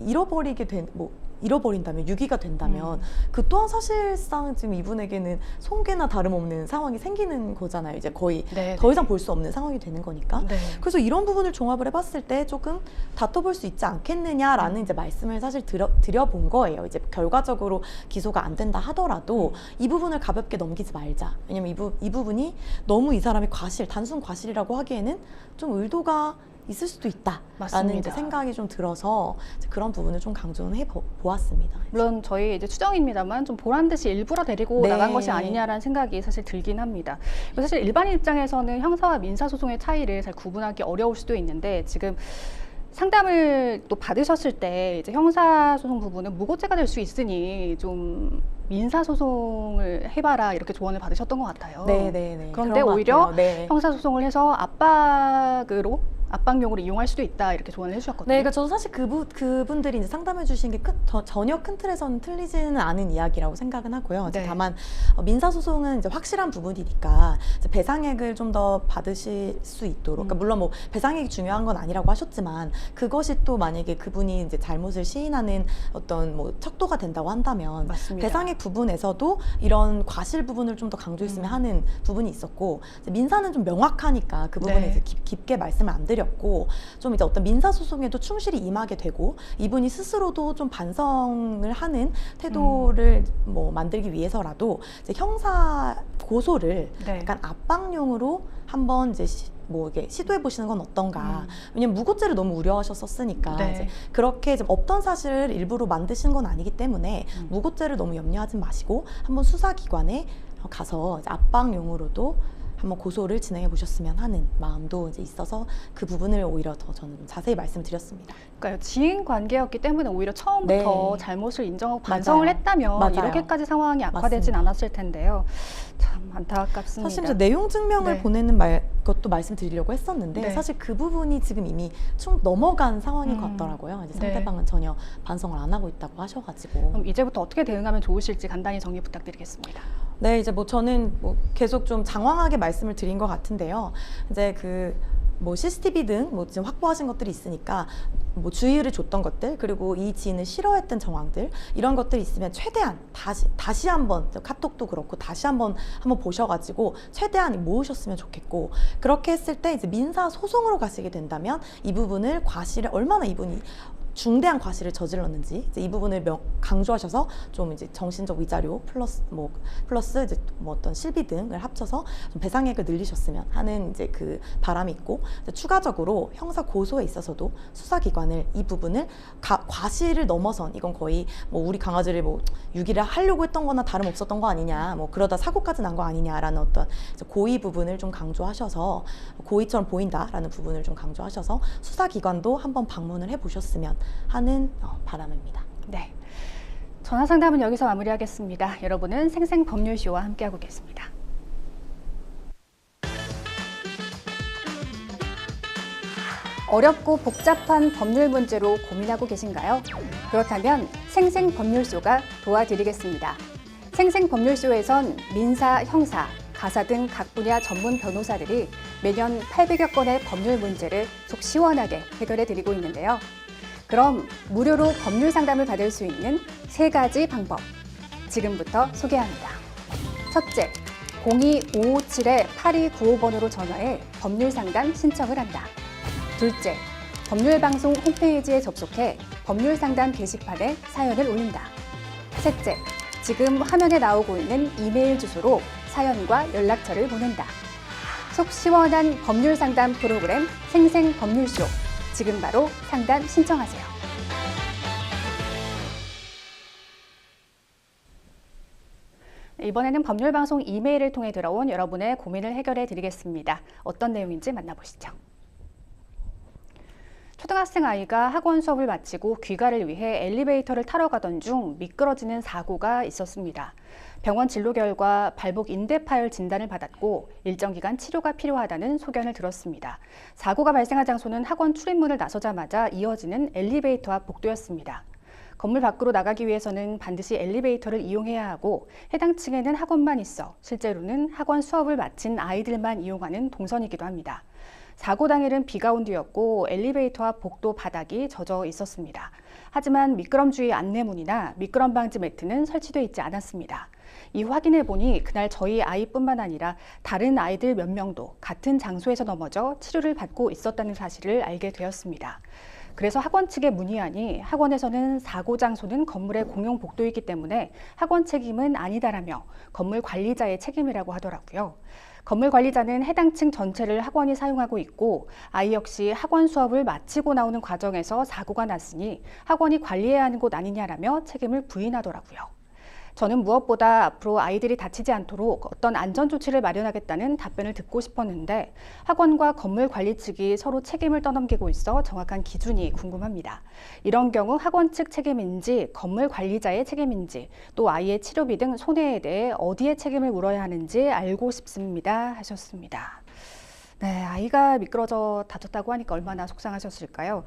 잃어버린다면 유기가 된다면 그 또한 사실상 지금 이분에게는 손괴나 다름없는 상황이 생기는 거잖아요. 이제 거의 네. 더 이상 볼 수 없는 상황이 되는 거니까. 네. 그래서 이런 부분을 종합을 해봤을 때 조금 다퉈볼 수 있지 않겠느냐라는 이제 말씀을 사실 드려본 거예요. 이제 결과적으로 기소가 안 된다 하더라도 이 부분을 가볍게 넘기지 말자. 왜냐면 이 부분이 너무 이 사람의 단순 과실이라고 하기에는 좀 의도가 있을 수도 있다라는 맞습니다. 이제 생각이 좀 들어서 이제 그런 부분을 좀 강조는 보았습니다. 물론 저희 이제 추정입니다만 좀 보란 듯이 일부러 데리고 네. 나간 것이 아니냐라는 생각이 사실 들긴 합니다. 사실 일반인 입장에서는 형사와 민사 소송의 차이를 잘 구분하기 어려울 수도 있는데 지금 상담을 또 받으셨을 때 이제 형사 소송 부분은 무고죄가 될 수 있으니 좀 민사 소송을 해봐라 이렇게 조언을 받으셨던 것 같아요. 네네네. 그런데 그런 것 오히려 같아요. 네. 형사 소송을 해서 압박용으로 이용할 수도 있다 이렇게 조언을 해주셨거든요. 네, 그러니까 저도 사실 그분들이 이제 상담해 주신 게 전혀 큰 틀에서는 틀리지는 않은 이야기라고 생각은 하고요. 이제 네. 다만 민사 소송은 이제 확실한 부분이니까 이제 배상액을 좀 더 받으실 수 있도록. 그러니까 물론 뭐 배상액이 중요한 건 아니라고 하셨지만 그것이 또 만약에 그분이 이제 잘못을 시인하는 어떤 뭐 척도가 된다고 한다면 맞습니다. 배상액 부분에서도 이런 과실 부분을 좀 더 강조했으면 하는 부분이 있었고 이제 민사는 좀 명확하니까 그 부분에 네. 이제 깊게 말씀을 안 드렸고 좀 이제 어떤 민사 소송에도 충실히 임하게 되고 이분이 스스로도 좀 반성을 하는 태도를 뭐 만들기 위해서라도 이제 형사 고소를 네. 약간 압박용으로 한번 이제 뭐 이게 시도해 보시는 건 어떤가. 왜냐면 무고죄를 너무 우려하셨었으니까 네. 이제 그렇게 좀 없던 사실을 일부러 만드신 건 아니기 때문에 무고죄를 너무 염려하지 마시고 한번 수사기관에 가서 이제 압박용으로도 한번 고소를 진행해 보셨으면 하는 마음도 이제 있어서 그 부분을 오히려 더 저는 자세히 말씀드렸습니다. 그러니까요. 지인 관계였기 때문에 오히려 처음부터 네. 잘못을 인정하고 반성을 맞아요. 했다면 맞아요. 이렇게까지 상황이 악화되진 맞습니다. 않았을 텐데요. 참 안타깝습니다. 사실 이제 내용 증명을 네. 보내는 것도 말씀드리려고 했었는데 네. 사실 그 부분이 지금 이미 넘어간 상황인 것 같더라고요. 이제 네. 상대방은 전혀 반성을 안 하고 있다고 하셔가지고. 그럼 이제부터 어떻게 대응하면 좋으실지 간단히 정리 부탁드리겠습니다. 네, 이제 뭐 저는 뭐 계속 좀 장황하게 말씀을 드린 것 같은데요. 이제 뭐 CCTV 등 뭐 지금 확보하신 것들이 있으니까 뭐 주의를 줬던 것들, 그리고 이 지인을 싫어했던 정황들, 이런 것들이 있으면 최대한 다시 한번 카톡도 그렇고 다시 한번 보셔가지고 최대한 모으셨으면 좋겠고, 그렇게 했을 때 이제 민사 소송으로 가시게 된다면 이 부분을 과실을 얼마나 이분이 중대한 과실을 저질렀는지 이제 이 부분을 강조하셔서 좀 이제 정신적 위자료 플러스 이제 뭐 어떤 실비 등을 합쳐서 좀 배상액을 늘리셨으면 하는 이제 그 바람이 있고, 이제 추가적으로 형사 고소에 있어서도 수사기관을 이 부분을 과실을 넘어선, 이건 거의 뭐 우리 강아지를 뭐 유기를 하려고 했던 거나 다름없었던 거 아니냐, 뭐 그러다 사고까지 난 거 아니냐라는 어떤 고의 부분을 좀 강조하셔서, 고의처럼 보인다라는 부분을 좀 강조하셔서 수사기관도 한번 방문을 해보셨으면 하는 바람입니다. 네. 전화 상담은 여기서 마무리하겠습니다. 여러분은 생생법률쇼와 함께하고 계십니다. 어렵고 복잡한 법률 문제로 고민하고 계신가요? 그렇다면 생생법률쇼가 도와드리겠습니다. 생생법률쇼에선 민사, 형사, 가사 등 각 분야 전문 변호사들이 매년 800여 건의 법률 문제를 속 시원하게 해결해 드리고 있는데요. 그럼 무료로 법률 상담을 받을 수 있는 3가지 방법, 지금부터 소개합니다. 첫째, 02-557-8295번으로 전화해 법률 상담 신청을 한다. 둘째, 법률방송 홈페이지에 접속해 법률 상담 게시판에 사연을 올린다. 셋째, 지금 화면에 나오고 있는 이메일 주소로 사연과 연락처를 보낸다. 속 시원한 법률 상담 프로그램 생생법률쇼. 지금 바로 상담 신청하세요. 이번에는 법률방송 이메일을 통해 들어온 여러분의 고민을 해결해 드리겠습니다. 어떤 내용인지 만나보시죠. 초등학생 아이가 학원 수업을 마치고 귀가를 위해 엘리베이터를 타러 가던 중 미끄러지는 사고가 있었습니다. 병원 진료 결과 발목 인대 파열 진단을 받았고 일정 기간 치료가 필요하다는 소견을 들었습니다. 사고가 발생한 장소는 학원 출입문을 나서자마자 이어지는 엘리베이터 앞 복도였습니다. 건물 밖으로 나가기 위해서는 반드시 엘리베이터를 이용해야 하고 해당 층에는 학원만 있어 실제로는 학원 수업을 마친 아이들만 이용하는 동선이기도 합니다. 사고 당일은 비가 온 뒤였고 엘리베이터 앞 복도 바닥이 젖어 있었습니다. 하지만 미끄럼주의 안내문이나 미끄럼 방지 매트는 설치되어 있지 않았습니다. 이 확인해 보니 그날 저희 아이뿐만 아니라 다른 아이들 몇 명도 같은 장소에서 넘어져 치료를 받고 있었다는 사실을 알게 되었습니다. 그래서 학원 측에 문의하니 학원에서는 사고 장소는 건물의 공용 복도이기 때문에 학원 책임은 아니다라며 건물 관리자의 책임이라고 하더라고요. 건물 관리자는 해당 층 전체를 학원이 사용하고 있고 아이 역시 학원 수업을 마치고 나오는 과정에서 사고가 났으니 학원이 관리해야 하는 곳 아니냐라며 책임을 부인하더라고요. 저는 무엇보다 앞으로 아이들이 다치지 않도록 어떤 안전 조치를 마련하겠다는 답변을 듣고 싶었는데 학원과 건물 관리 측이 서로 책임을 떠넘기고 있어 정확한 기준이 궁금합니다. 이런 경우 학원 측 책임인지 건물 관리자의 책임인지 또 아이의 치료비 등 손해에 대해 어디에 책임을 물어야 하는지 알고 싶습니다 하셨습니다. 네, 아이가 미끄러져 다쳤다고 하니까 얼마나 속상하셨을까요?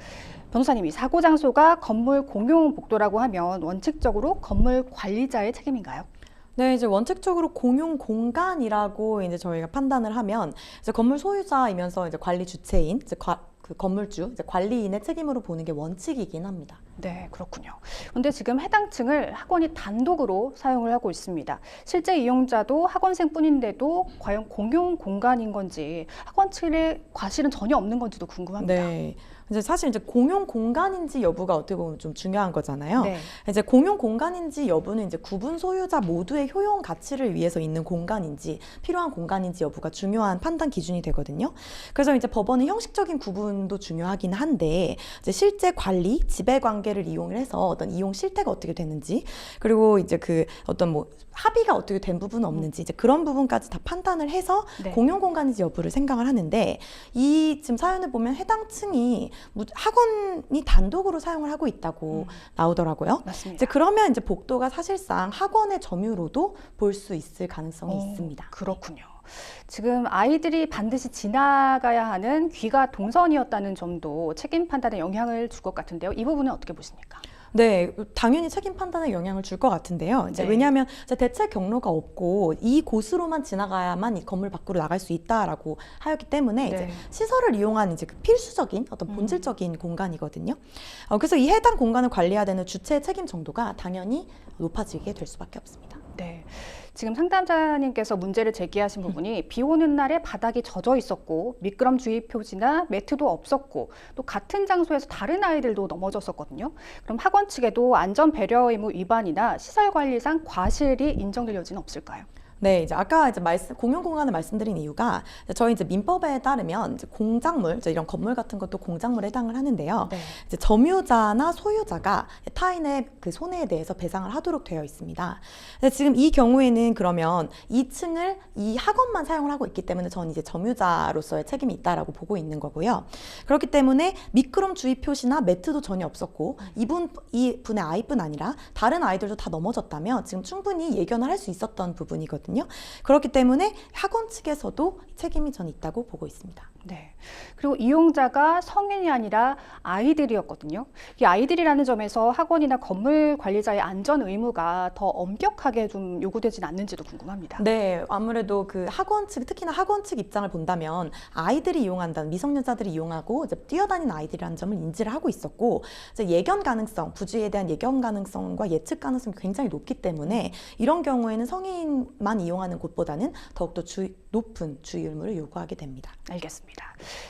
변호사님이 사고 장소가 건물 공용 복도라고 하면 원칙적으로 건물 관리자의 책임인가요? 네, 이제 원칙적으로 공용 공간이라고 이제 저희가 판단을 하면 이제 건물 소유자이면서 이제 관리 주체인 그 건물주, 이제 관리인의 책임으로 보는 게 원칙이긴 합니다. 네, 그렇군요. 그런데 지금 해당 층을 학원이 단독으로 사용을 하고 있습니다. 실제 이용자도 학원생뿐인데도 과연 공용 공간인 건지 학원 측의 과실은 전혀 없는 건지도 궁금합니다. 네. 이제 사실 이제 공용 공간인지 여부가 어떻게 보면 좀 중요한 거잖아요. 네. 이제 공용 공간인지 여부는 이제 구분 소유자 모두의 효용 가치를 위해서 있는 공간인지 필요한 공간인지 여부가 중요한 판단 기준이 되거든요. 그래서 이제 법원은 형식적인 구분도 중요하긴 한데 이제 실제 관리, 지배 관계를 이용해서 어떤 이용 실태가 어떻게 되는지 그리고 이제 그 어떤 뭐 합의가 어떻게 된 부분은 없는지 이제 그런 부분까지 다 판단을 해서 네. 공용 공간인지 여부를 생각을 하는데 이 지금 사연을 보면 해당 층이 학원이 단독으로 사용을 하고 있다고 나오더라고요. 맞습니다. 이제 그러면 이제 복도가 사실상 학원의 점유로도 볼 수 있을 가능성이 있습니다. 그렇군요. 지금 아이들이 반드시 지나가야 하는 귀가 동선이었다는 점도 책임 판단에 영향을 줄 것 같은데요. 이 부분은 어떻게 보십니까? 네, 당연히 책임 판단에 영향을 줄 것 같은데요. 이제 네. 왜냐하면 이제 대체 경로가 없고 이 곳으로만 지나가야만 이 건물 밖으로 나갈 수 있다라고 하였기 때문에 이제 네. 시설을 이용한 이제 그 필수적인 어떤 본질적인 공간이거든요. 그래서 이 해당 공간을 관리해야 되는 주체의 책임 정도가 당연히 높아지게 될 수밖에 없습니다. 네. 지금 상담자님께서 문제를 제기하신 부분이 비 오는 날에 바닥이 젖어 있었고 미끄럼 주의 표지나 매트도 없었고 또 같은 장소에서 다른 아이들도 넘어졌었거든요. 그럼 학원 측에도 안전 배려 의무 위반이나 시설 관리상 과실이 인정될 여지는 없을까요? 네, 이제 아까 이제 공용 공간을 말씀드린 이유가 저희 이제 민법에 따르면 이제 공작물, 이제 이런 건물 같은 것도 공작물에 해당을 하는데요. 네. 이제 점유자나 소유자가 타인의 그 손해에 대해서 배상을 하도록 되어 있습니다. 근데 지금 이 경우에는 그러면 2층을 이 학원만 사용을 하고 있기 때문에 저는 이제 점유자로서의 책임이 있다라고 보고 있는 거고요. 그렇기 때문에 미끄럼 주의 표시나 매트도 전혀 없었고 이분의 아이뿐 아니라 다른 아이들도 다 넘어졌다면 지금 충분히 예견을 할 수 있었던 부분이거든요. 그렇기 때문에 학원 측에서도 책임이 전 있다고 보고 있습니다. 네. 그리고 이용자가 성인이 아니라 아이들이었거든요. 이 아이들이라는 점에서 학원이나 건물 관리자의 안전 의무가 더 엄격하게 좀 요구되진 않는지도 궁금합니다. 네, 아무래도 그 학원 측, 특히나 학원 측 입장을 본다면 아이들이 이용한다는 미성년자들이 이용하고 이제 뛰어다니는 아이들이라는 점을 인지를 하고 있었고 이제 예견 가능성, 부주의에 대한 예견 가능성과 예측 가능성이 굉장히 높기 때문에 이런 경우에는 성인만 이용하는 곳보다는 더욱더 높은 주의 의무를 요구하게 됩니다. 알겠습니다.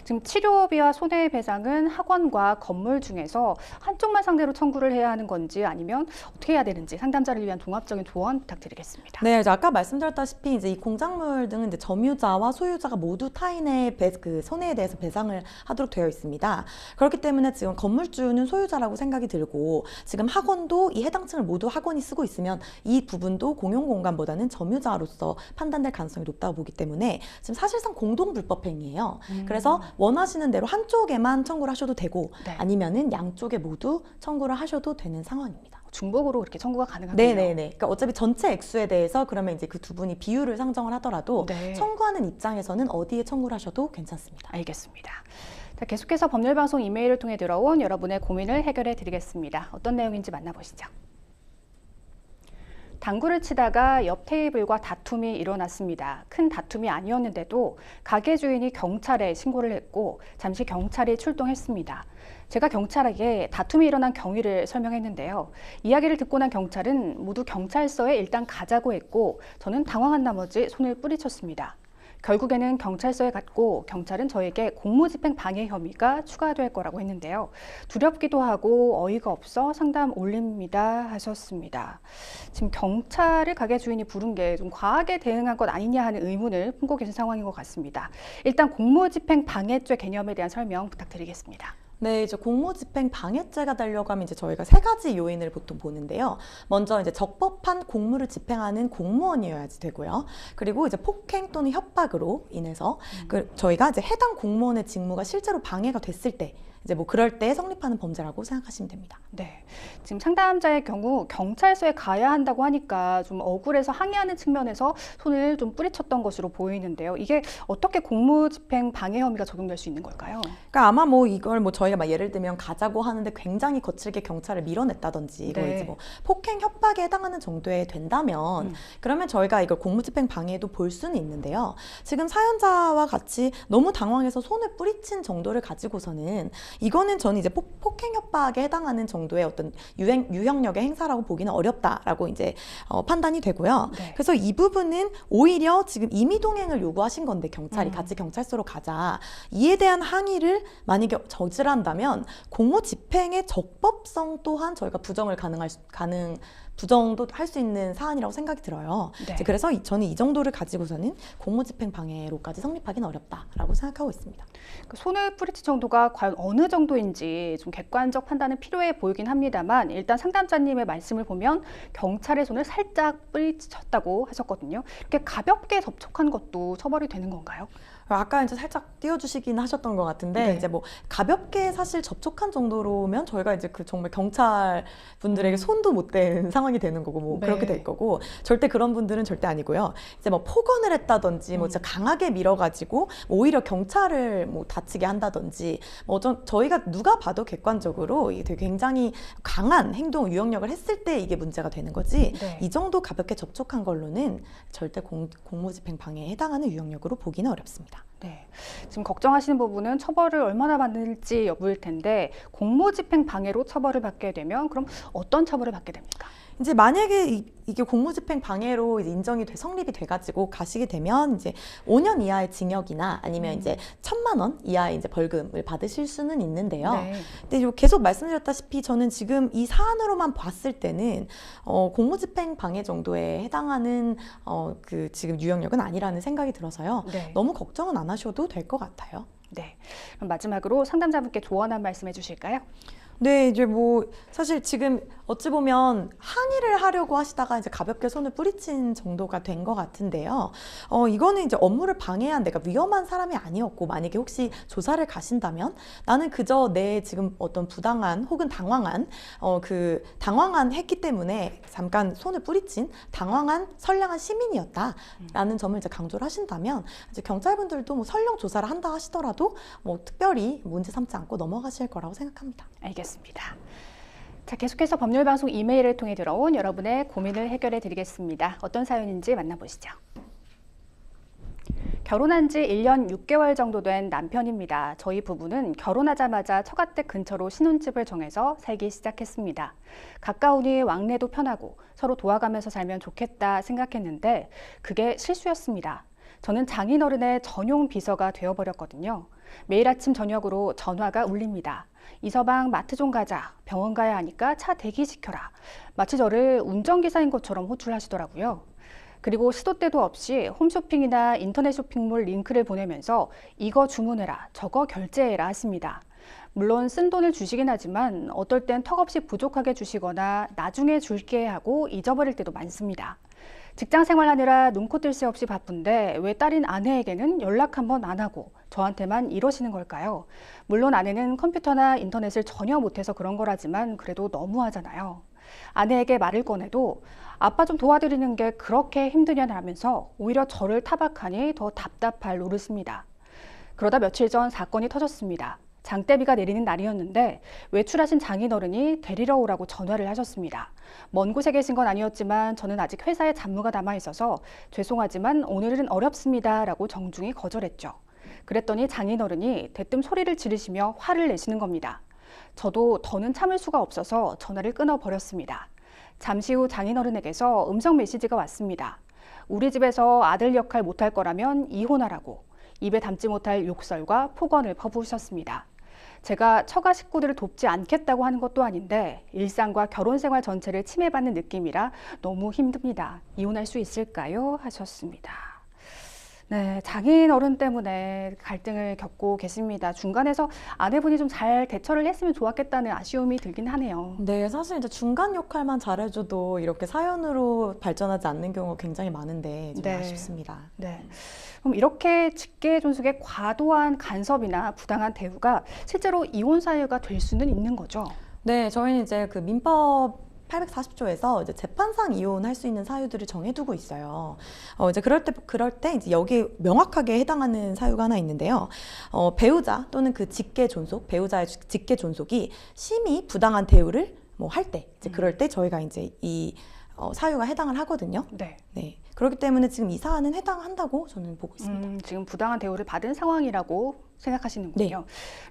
지금 치료비와 손해배상은 학원과 건물 중에서 한쪽만 상대로 청구를 해야 하는 건지 아니면 어떻게 해야 되는지 상담자를 위한 종합적인 조언 부탁드리겠습니다. 네, 이제 아까 말씀드렸다시피 이제 이 공작물 등은 이제 점유자와 소유자가 모두 타인의 그 손해에 대해서 배상을 하도록 되어 있습니다. 그렇기 때문에 지금 건물주는 소유자라고 생각이 들고 지금 학원도 이 해당 층을 모두 학원이 쓰고 있으면 이 부분도 공용 공간보다는 점유자로서 판단될 가능성이 높다고 보기 때문에 지금 사실상 공동 불법 행위예요. 그래서 원하시는 대로 한쪽에만 청구를 하셔도 되고 네. 아니면은 양쪽에 모두 청구를 하셔도 되는 상황입니다. 중복으로 그렇게 청구가 가능하군요. 네네네. 그러니까 어차피 전체 액수에 대해서 그러면 이제 그 두 분이 비율을 상정을 하더라도 네. 청구하는 입장에서는 어디에 청구를 하셔도 괜찮습니다. 알겠습니다. 자, 계속해서 법률방송 이메일을 통해 들어온 여러분의 고민을 해결해 드리겠습니다. 어떤 내용인지 만나보시죠. 당구를 치다가 옆 테이블과 다툼이 일어났습니다. 큰 다툼이 아니었는데도 가게 주인이 경찰에 신고를 했고 잠시 경찰이 출동했습니다. 제가 경찰에게 다툼이 일어난 경위를 설명했는데요. 이야기를 듣고 난 경찰은 모두 경찰서에 일단 가자고 했고 저는 당황한 나머지 손을 뿌리쳤습니다. 결국에는 경찰서에 갔고 경찰은 저에게 공무집행 방해 혐의가 추가될 거라고 했는데요. 두렵기도 하고 어이가 없어 상담 올립니다 하셨습니다. 지금 경찰을 가게 주인이 부른 게 좀 과하게 대응한 것 아니냐 하는 의문을 품고 계신 상황인 것 같습니다. 일단 공무집행 방해죄 개념에 대한 설명 부탁드리겠습니다. 네, 이제 공무집행 방해죄가 되려고 하면 이제 저희가 세 가지 요인을 보통 보는데요. 먼저 이제 적법한 공무를 집행하는 공무원이어야지 되고요. 그리고 이제 폭행 또는 협박으로 인해서 저희가 이제 해당 공무원의 직무가 실제로 방해가 됐을 때 이제 뭐 그럴 때 성립하는 범죄라고 생각하시면 됩니다. 네, 지금 상담자의 경우 경찰서에 가야 한다고 하니까 좀 억울해서 항의하는 측면에서 손을 좀 뿌리쳤던 것으로 보이는데요. 이게 어떻게 공무집행 방해 혐의가 적용될 수 있는 걸까요? 그러니까 아마 뭐 이걸 뭐 저희가 막 예를 들면 가자고 하는데 굉장히 거칠게 경찰을 밀어냈다든지 이거 네. 이제 뭐 폭행 협박에 해당하는 정도에 된다면 그러면 저희가 이걸 공무집행 방해도 볼 수는 있는데요. 지금 사연자와 같이 너무 당황해서 손을 뿌리친 정도를 가지고서는 이거는 저는 이제 폭행 협박에 해당하는 정도의 어떤 유형력의 행사라고 보기는 어렵다라고 이제 판단이 되고요. 네. 그래서 이 부분은 오히려 지금 임의동행을 요구하신 건데 경찰이 같이 경찰서로 가자 이에 대한 항의를 만약에 저지른다면 공무집행의 적법성 또한 저희가 부정도 할 수 있는 사안이라고 생각이 들어요. 네. 그래서 저는 이 정도를 가지고서는 공무집행 방해로까지 성립하기는 어렵다라고 생각하고 있습니다. 그 손을 뿌리친 정도가 과연 어느 정도인지 좀 객관적 판단은 필요해 보이긴 합니다만 일단 상담자님의 말씀을 보면 경찰의 손을 살짝 뿌리쳤다고 하셨거든요. 이렇게 가볍게 접촉한 것도 처벌이 되는 건가요? 아까 이제 살짝 띄워주시긴 하셨던 것 같은데 네. 이제 뭐 가볍게 사실 접촉한 정도로면 저희가 이제 그 정말 경찰 분들에게 손도 못 댄 상황이 되는 거고 뭐 네. 그렇게 될 거고 절대 그런 분들은 절대 아니고요. 이제 뭐 폭언을 했다든지 뭐 진짜 강하게 밀어가지고 뭐 오히려 경찰을 뭐 다치게 한다든지 뭐 저희가 누가 봐도 객관적으로 이게 되게 굉장히 강한 행동 유형력을 했을 때 이게 문제가 되는 거지. 네. 이 정도 가볍게 접촉한 걸로는 절대 공무집행 방해에 해당하는 유형력으로 보기는 어렵습니다. 네. 지금 걱정하시는 부분은 처벌을 얼마나 받을지 여부일 텐데 공무집행 방해로 처벌을 받게 되면 그럼 어떤 처벌을 받게 됩니까? 이제 만약에 이게 공무집행 방해로 이제 인정이 성립이 돼가지고 가시게 되면 이제 5년 이하의 징역이나 아니면 이제 1,000만 원 이하의 이제 벌금을 받으실 수는 있는데요. 네. 근데 계속 말씀드렸다시피 저는 지금 이 사안으로만 봤을 때는 공무집행 방해 정도에 해당하는 그 지금 유형력은 아니라는 생각이 들어서요. 네. 너무 걱정은 안 하셔도 될 것 같아요. 네. 그럼 마지막으로 상담자분께 조언 한 말씀 해주실까요? 네, 이제 뭐 사실 지금 어찌 보면 항의를 하려고 하시다가 이제 가볍게 손을 뿌리친 정도가 된 것 같은데요. 이거는 이제 업무를 방해한 내가 위험한 사람이 아니었고 만약에 혹시 조사를 가신다면 나는 그저 내 지금 어떤 부당한 혹은 당황한 당황한 했기 때문에 잠깐 손을 뿌리친 당황한 선량한 시민이었다라는 점을 이제 강조를 하신다면 이제 경찰분들도 뭐 설령 조사를 한다 하시더라도 뭐 특별히 문제 삼지 않고 넘어가실 거라고 생각합니다. 알겠습니다. 자, 계속해서 법률방송 이메일을 통해 들어온 여러분의 고민을 해결해 드리겠습니다. 어떤 사연인지 만나보시죠. 결혼한 지 1년 6개월 정도 된 남편입니다. 저희 부부는 결혼하자마자 처가댁 근처로 신혼집을 정해서 살기 시작했습니다. 가까우니 왕래도 편하고 서로 도와가면서 살면 좋겠다 생각했는데 그게 실수였습니다. 저는 장인어른의 전용 비서가 되어버렸거든요. 매일 아침 저녁으로 전화가 울립니다. 이서방 마트 좀 가자. 병원 가야 하니까 차 대기시켜라. 마치 저를 운전기사인 것처럼 호출하시더라고요. 그리고 시도 때도 없이 홈쇼핑이나 인터넷 쇼핑몰 링크를 보내면서 이거 주문해라, 저거 결제해라 하십니다. 물론 쓴 돈을 주시긴 하지만 어떨 땐 턱없이 부족하게 주시거나 나중에 줄게 하고 잊어버릴 때도 많습니다. 직장 생활하느라 눈코 뜰 새 없이 바쁜데 왜 딸인 아내에게는 연락 한 번 안 하고 저한테만 이러시는 걸까요? 물론 아내는 컴퓨터나 인터넷을 전혀 못해서 그런 거라지만 그래도 너무하잖아요. 아내에게 말을 꺼내도 아빠 좀 도와드리는 게 그렇게 힘드냐라면서 오히려 저를 타박하니 더 답답할 노릇입니다. 그러다 며칠 전 사건이 터졌습니다. 장대비가 내리는 날이었는데 외출하신 장인어른이 데리러 오라고 전화를 하셨습니다. 먼 곳에 계신 건 아니었지만 저는 아직 회사에 잡무가 남아있어서 죄송하지만 오늘은 어렵습니다 라고 정중히 거절했죠. 그랬더니 장인어른이 대뜸 소리를 지르시며 화를 내시는 겁니다. 저도 더는 참을 수가 없어서 전화를 끊어버렸습니다. 잠시 후 장인어른에게서 음성 메시지가 왔습니다. 우리 집에서 아들 역할 못할 거라면 이혼하라고 입에 담지 못할 욕설과 폭언을 퍼부으셨습니다. 제가 처가 식구들을 돕지 않겠다고 하는 것도 아닌데 일상과 결혼 생활 전체를 침해받는 느낌이라 너무 힘듭니다. 이혼할 수 있을까요? 하셨습니다. 네, 장인어른 때문에 갈등을 겪고 계십니다. 중간에서 아내분이 좀 잘 대처를 했으면 좋았겠다는 아쉬움이 들긴 하네요. 네, 사실 이제 중간 역할만 잘해줘도 이렇게 사연으로 발전하지 않는 경우가 굉장히 많은데 좀 네. 아쉽습니다. 네. 그럼 이렇게 직계 존속의 과도한 간섭이나 부당한 대우가 실제로 이혼 사유가 될 수는 있는 거죠? 네, 저희는 이제 그 민법 840조에서 이제 재판상 이혼할 수 있는 사유들을 정해두고 있어요. 이제 그럴 때 이제 여기에 명확하게 해당하는 사유가 하나 있는데요. 배우자 또는 그 직계 존속, 배우자의 직계 존속이 심히 부당한 대우를 뭐 할 때, 이제 그럴 때 저희가 이제 이 사유가 해당을 하거든요. 네. 네. 그렇기 때문에 지금 이 사안은 해당한다고 저는 보고 있습니다. 지금 부당한 대우를 받은 상황이라고 생각하시는군요.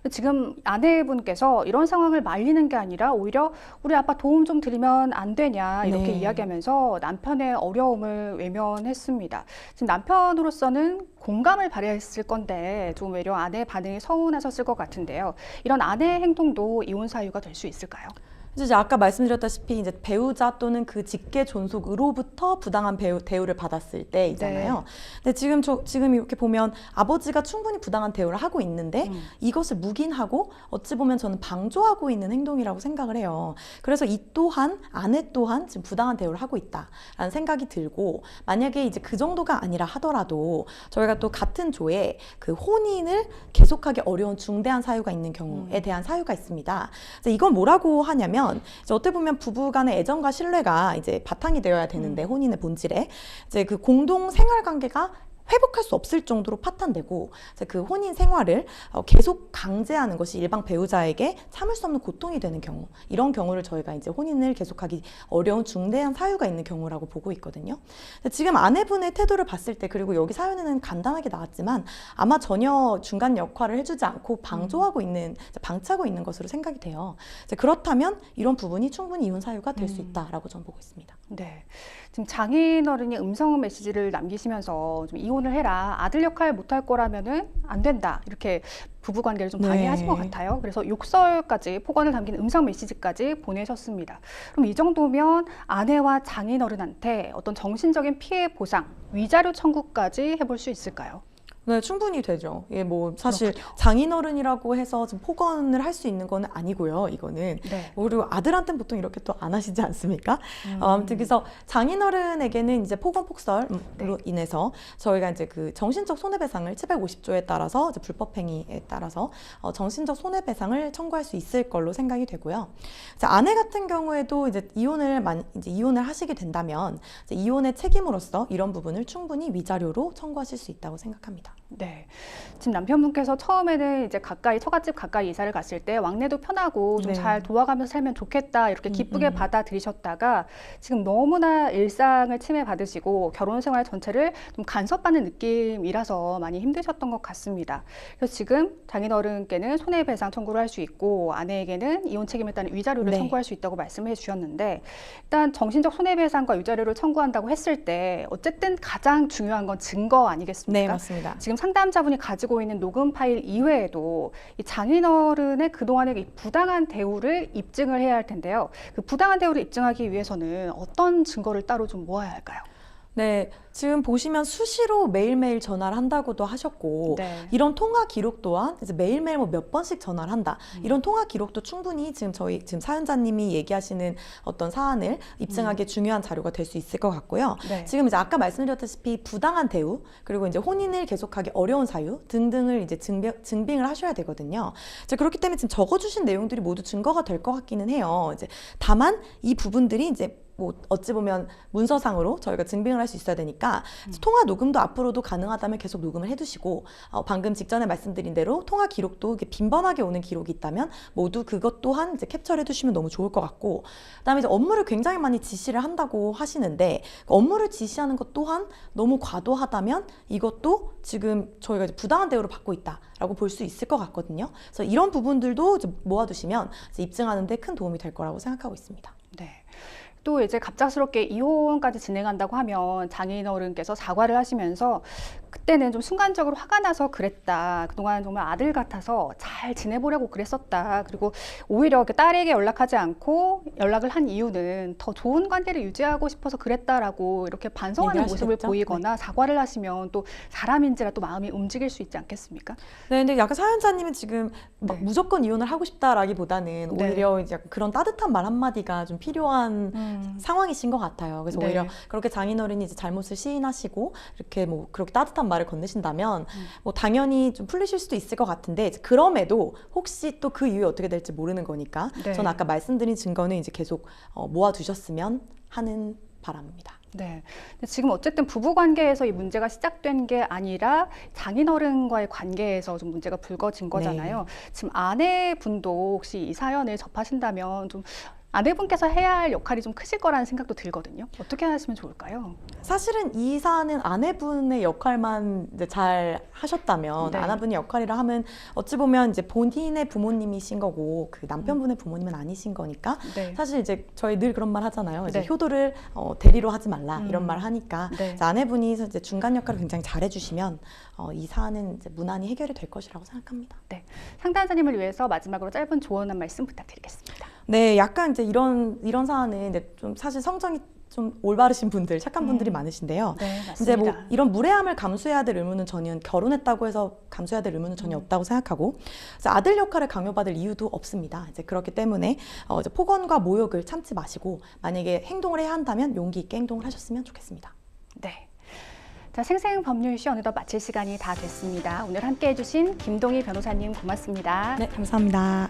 네. 지금 아내분께서 이런 상황을 말리는 게 아니라 오히려 우리 아빠 도움 좀 드리면 안 되냐 이렇게 네. 이야기하면서 남편의 어려움을 외면했습니다. 지금 남편으로서는 공감을 발휘했을 건데 좀 외려 아내의 반응이 서운하셨을 것 같은데요. 이런 아내의 행동도 이혼 사유가 될 수 있을까요? 이제 아까 말씀드렸다시피 이제 배우자 또는 그 직계 존속으로부터 부당한 대우를 받았을 때이잖아요. 근데 지금 이렇게 보면 아버지가 충분히 부당한 대우를 하고 있는데 이것을 묵인하고 어찌 보면 저는 방조하고 있는 행동이라고 생각을 해요. 그래서 이 또한 아내 또한 지금 부당한 대우를 하고 있다라는 생각이 들고, 만약에 이제 그 정도가 아니라 하더라도 저희가 또 같은 조에 그 혼인을 계속하기 어려운 중대한 사유가 있는 경우에 대한 사유가 있습니다. 이건 뭐라고 하냐면 이제 어떻게 보면 부부 간의 애정과 신뢰가 이제 바탕이 되어야 되는데 혼인의 본질에 이제 그 공동 생활 관계가 회복할 수 없을 정도로 파탄되고 그 혼인 생활을 계속 강제하는 것이 일방 배우자에게 참을 수 없는 고통이 되는 경우, 이런 경우를 저희가 이제 혼인을 계속하기 어려운 중대한 사유가 있는 경우라고 보고 있거든요. 지금 아내분의 태도를 봤을 때, 그리고 여기 사연에는 간단하게 나왔지만 아마 전혀 중간 역할을 해주지 않고 방조하고 있는, 방치하고 있는 것으로 생각이 돼요. 그렇다면 이런 부분이 충분히 이혼 사유가 될 수 있다라고 저는 보고 있습니다. 네. 지금 장인어른이 음성 메시지를 남기시면서 좀 이혼을 해라, 아들 역할 못할 거라면은 안 된다, 이렇게 부부 관계를 좀 방해하신 것 같아요. 그래서 욕설까지, 폭언을 담긴 음성 메시지까지 보내셨습니다. 그럼 이 정도면 아내와 장인어른한테 어떤 정신적인 피해 보상, 위자료 청구까지 해볼 수 있을까요? 네, 충분히 되죠. 예, 뭐 사실 그렇군요. 장인어른이라고 해서 좀 폭언을 할 수 있는 건 아니고요. 이거는 네. 그리고 아들한테는 보통 이렇게 또 안 하시지 않습니까? 아무튼 그래서 장인어른에게는 이제 폭언 폭설로 인해서 저희가 이제 그 정신적 손해배상을 750조에 따라서 이제 불법행위에 따라서 정신적 손해배상을 청구할 수 있을 걸로 생각이 되고요. 이제 아내 같은 경우에도 이제 이혼을 하시게 된다면 이제 이혼의 책임으로서 이런 부분을 충분히 위자료로 청구하실 수 있다고 생각합니다. 네. 지금 남편분께서 처음에는 이제 처갓집 가까이 이사를 갔을 때 왕래도 편하고 좀 잘 도와가면서 살면 좋겠다, 이렇게 기쁘게 받아들이셨다가 지금 너무나 일상을 침해받으시고 결혼 생활 전체를 좀 간섭받는 느낌이라서 많이 힘드셨던 것 같습니다. 그래서 지금 장인어른께는 손해배상 청구를 할 수 있고 아내에게는 이혼 책임에 따른 위자료를 청구할 수 있다고 말씀해 주셨는데, 일단 정신적 손해배상과 위자료를 청구한다고 했을 때 어쨌든 가장 중요한 건 증거 아니겠습니까? 네, 맞습니다. 지금 상담자분이 가지고 있는 녹음 파일 이외에도 이 장인어른의 그동안의 이 부당한 대우를 입증을 해야 할 텐데요. 그 부당한 대우를 입증하기 위해서는 어떤 증거를 따로 좀 모아야 할까요? 네, 지금 보시면 수시로 매일매일 전화를 한다고도 하셨고 이런 통화 기록 또한 이제 매일매일 뭐 몇 번씩 전화를 한다. 이런 통화 기록도 충분히 지금 사연자님이 얘기하시는 어떤 사안을 입증하기에 중요한 자료가 될 수 있을 것 같고요. 지금 이제 아까 말씀드렸다시피 부당한 대우, 그리고 이제 혼인을 계속하기 어려운 사유 등등을 이제 증빙을 하셔야 되거든요. 이제 그렇기 때문에 지금 적어주신 내용들이 모두 증거가 될 것 같기는 해요. 이제 다만 이 부분들이 이제 뭐 어찌 보면 문서상으로 저희가 증빙을 할 수 있어야 되니까 통화 녹음도 앞으로도 가능하다면 계속 녹음을 해두시고 방금 직전에 말씀드린 대로 통화 기록도 이렇게 빈번하게 오는 기록이 있다면 모두 그것 또한 이제 캡처를 해두시면 너무 좋을 것 같고, 그다음에 이제 업무를 굉장히 많이 지시를 한다고 하시는데 업무를 지시하는 것 또한 너무 과도하다면 이것도 지금 저희가 이제 부당한 대우를 받고 있다라고 볼 수 있을 것 같거든요. 그래서 이런 부분들도 이제 모아두시면 이제 입증하는 데 큰 도움이 될 거라고 생각하고 있습니다. 네. 또 이제 갑작스럽게 이혼까지 진행한다고 하면 장인어른께서 사과를 하시면서 그때는 좀 순간적으로 화가 나서 그랬다, 그동안 정말 아들 같아서 잘 지내보려고 그랬었다, 그리고 오히려 딸에게 연락하지 않고 연락을 한 이유는 더 좋은 관계를 유지하고 싶어서 그랬다라고 이렇게 반성하는 모습을 보이거나 사과를 하시면 또 사람인지라 또 마음이 움직일 수 있지 않겠습니까? 네, 근데 약간 사연자님은 지금 막 무조건 이혼을 하고 싶다라기보다는 오히려 이제 약간 그런 따뜻한 말 한마디가 좀 필요한 상황이신 것 같아요. 그래서 오히려 그렇게 장인어른이 이제 잘못을 시인하시고 이렇게 뭐 그렇게 따뜻한 말을 건네신다면 뭐 당연히 좀 풀리실 수도 있을 것 같은데, 그럼에도 혹시 또 그 이후에 어떻게 될지 모르는 거니까 저는 아까 말씀드린 증거는 이제 계속 모아두셨으면 하는 바람입니다. 네. 근데 지금 어쨌든 부부 관계에서 이 문제가 시작된 게 아니라 장인어른과의 관계에서 좀 문제가 불거진 거잖아요. 지금 아내분도 혹시 이 사연을 접하신다면 좀 아내분께서 해야 할 역할이 좀 크실 거라는 생각도 들거든요. 어떻게 하시면 좋을까요? 사실은 이 사안은 아내분의 역할만 이제 잘 하셨다면 아내분의 역할이라 하면 어찌 보면 이제 본인의 부모님이신 거고 그 남편분의 부모님은 아니신 거니까 사실 이제 저희 늘 그런 말 하잖아요. 이제 효도를 대리로 하지 말라 이런 말 하니까 아내분이 이제 중간 역할을 굉장히 잘 해주시면 이 사안은 이제 무난히 해결이 될 것이라고 생각합니다. 네, 상담자님을 위해서 마지막으로 짧은 조언 한 말씀 부탁드리겠습니다. 네, 약간 이제 이런 사안은 이제 좀 사실 성정이 좀 올바르신 분들, 착한 분들이 많으신데요. 네, 맞습니다. 이제 뭐 이런 무례함을 감수해야 될 의무는 저는 결혼했다고 해서 감수해야 될 의무는 전혀 없다고 생각하고, 그래서 아들 역할을 강요받을 이유도 없습니다. 이제 그렇기 때문에 이제 폭언과 모욕을 참지 마시고 만약에 행동을 해야 한다면 용기 있게 행동을 하셨으면 좋겠습니다. 네. 자, 생생법률쇼 어느덧 마칠 시간이 다 됐습니다. 오늘 함께해 주신 김동희 변호사님 고맙습니다. 네, 감사합니다.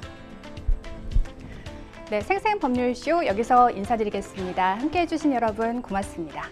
네, 생생법률쇼 여기서 인사드리겠습니다. 함께해 주신 여러분 고맙습니다.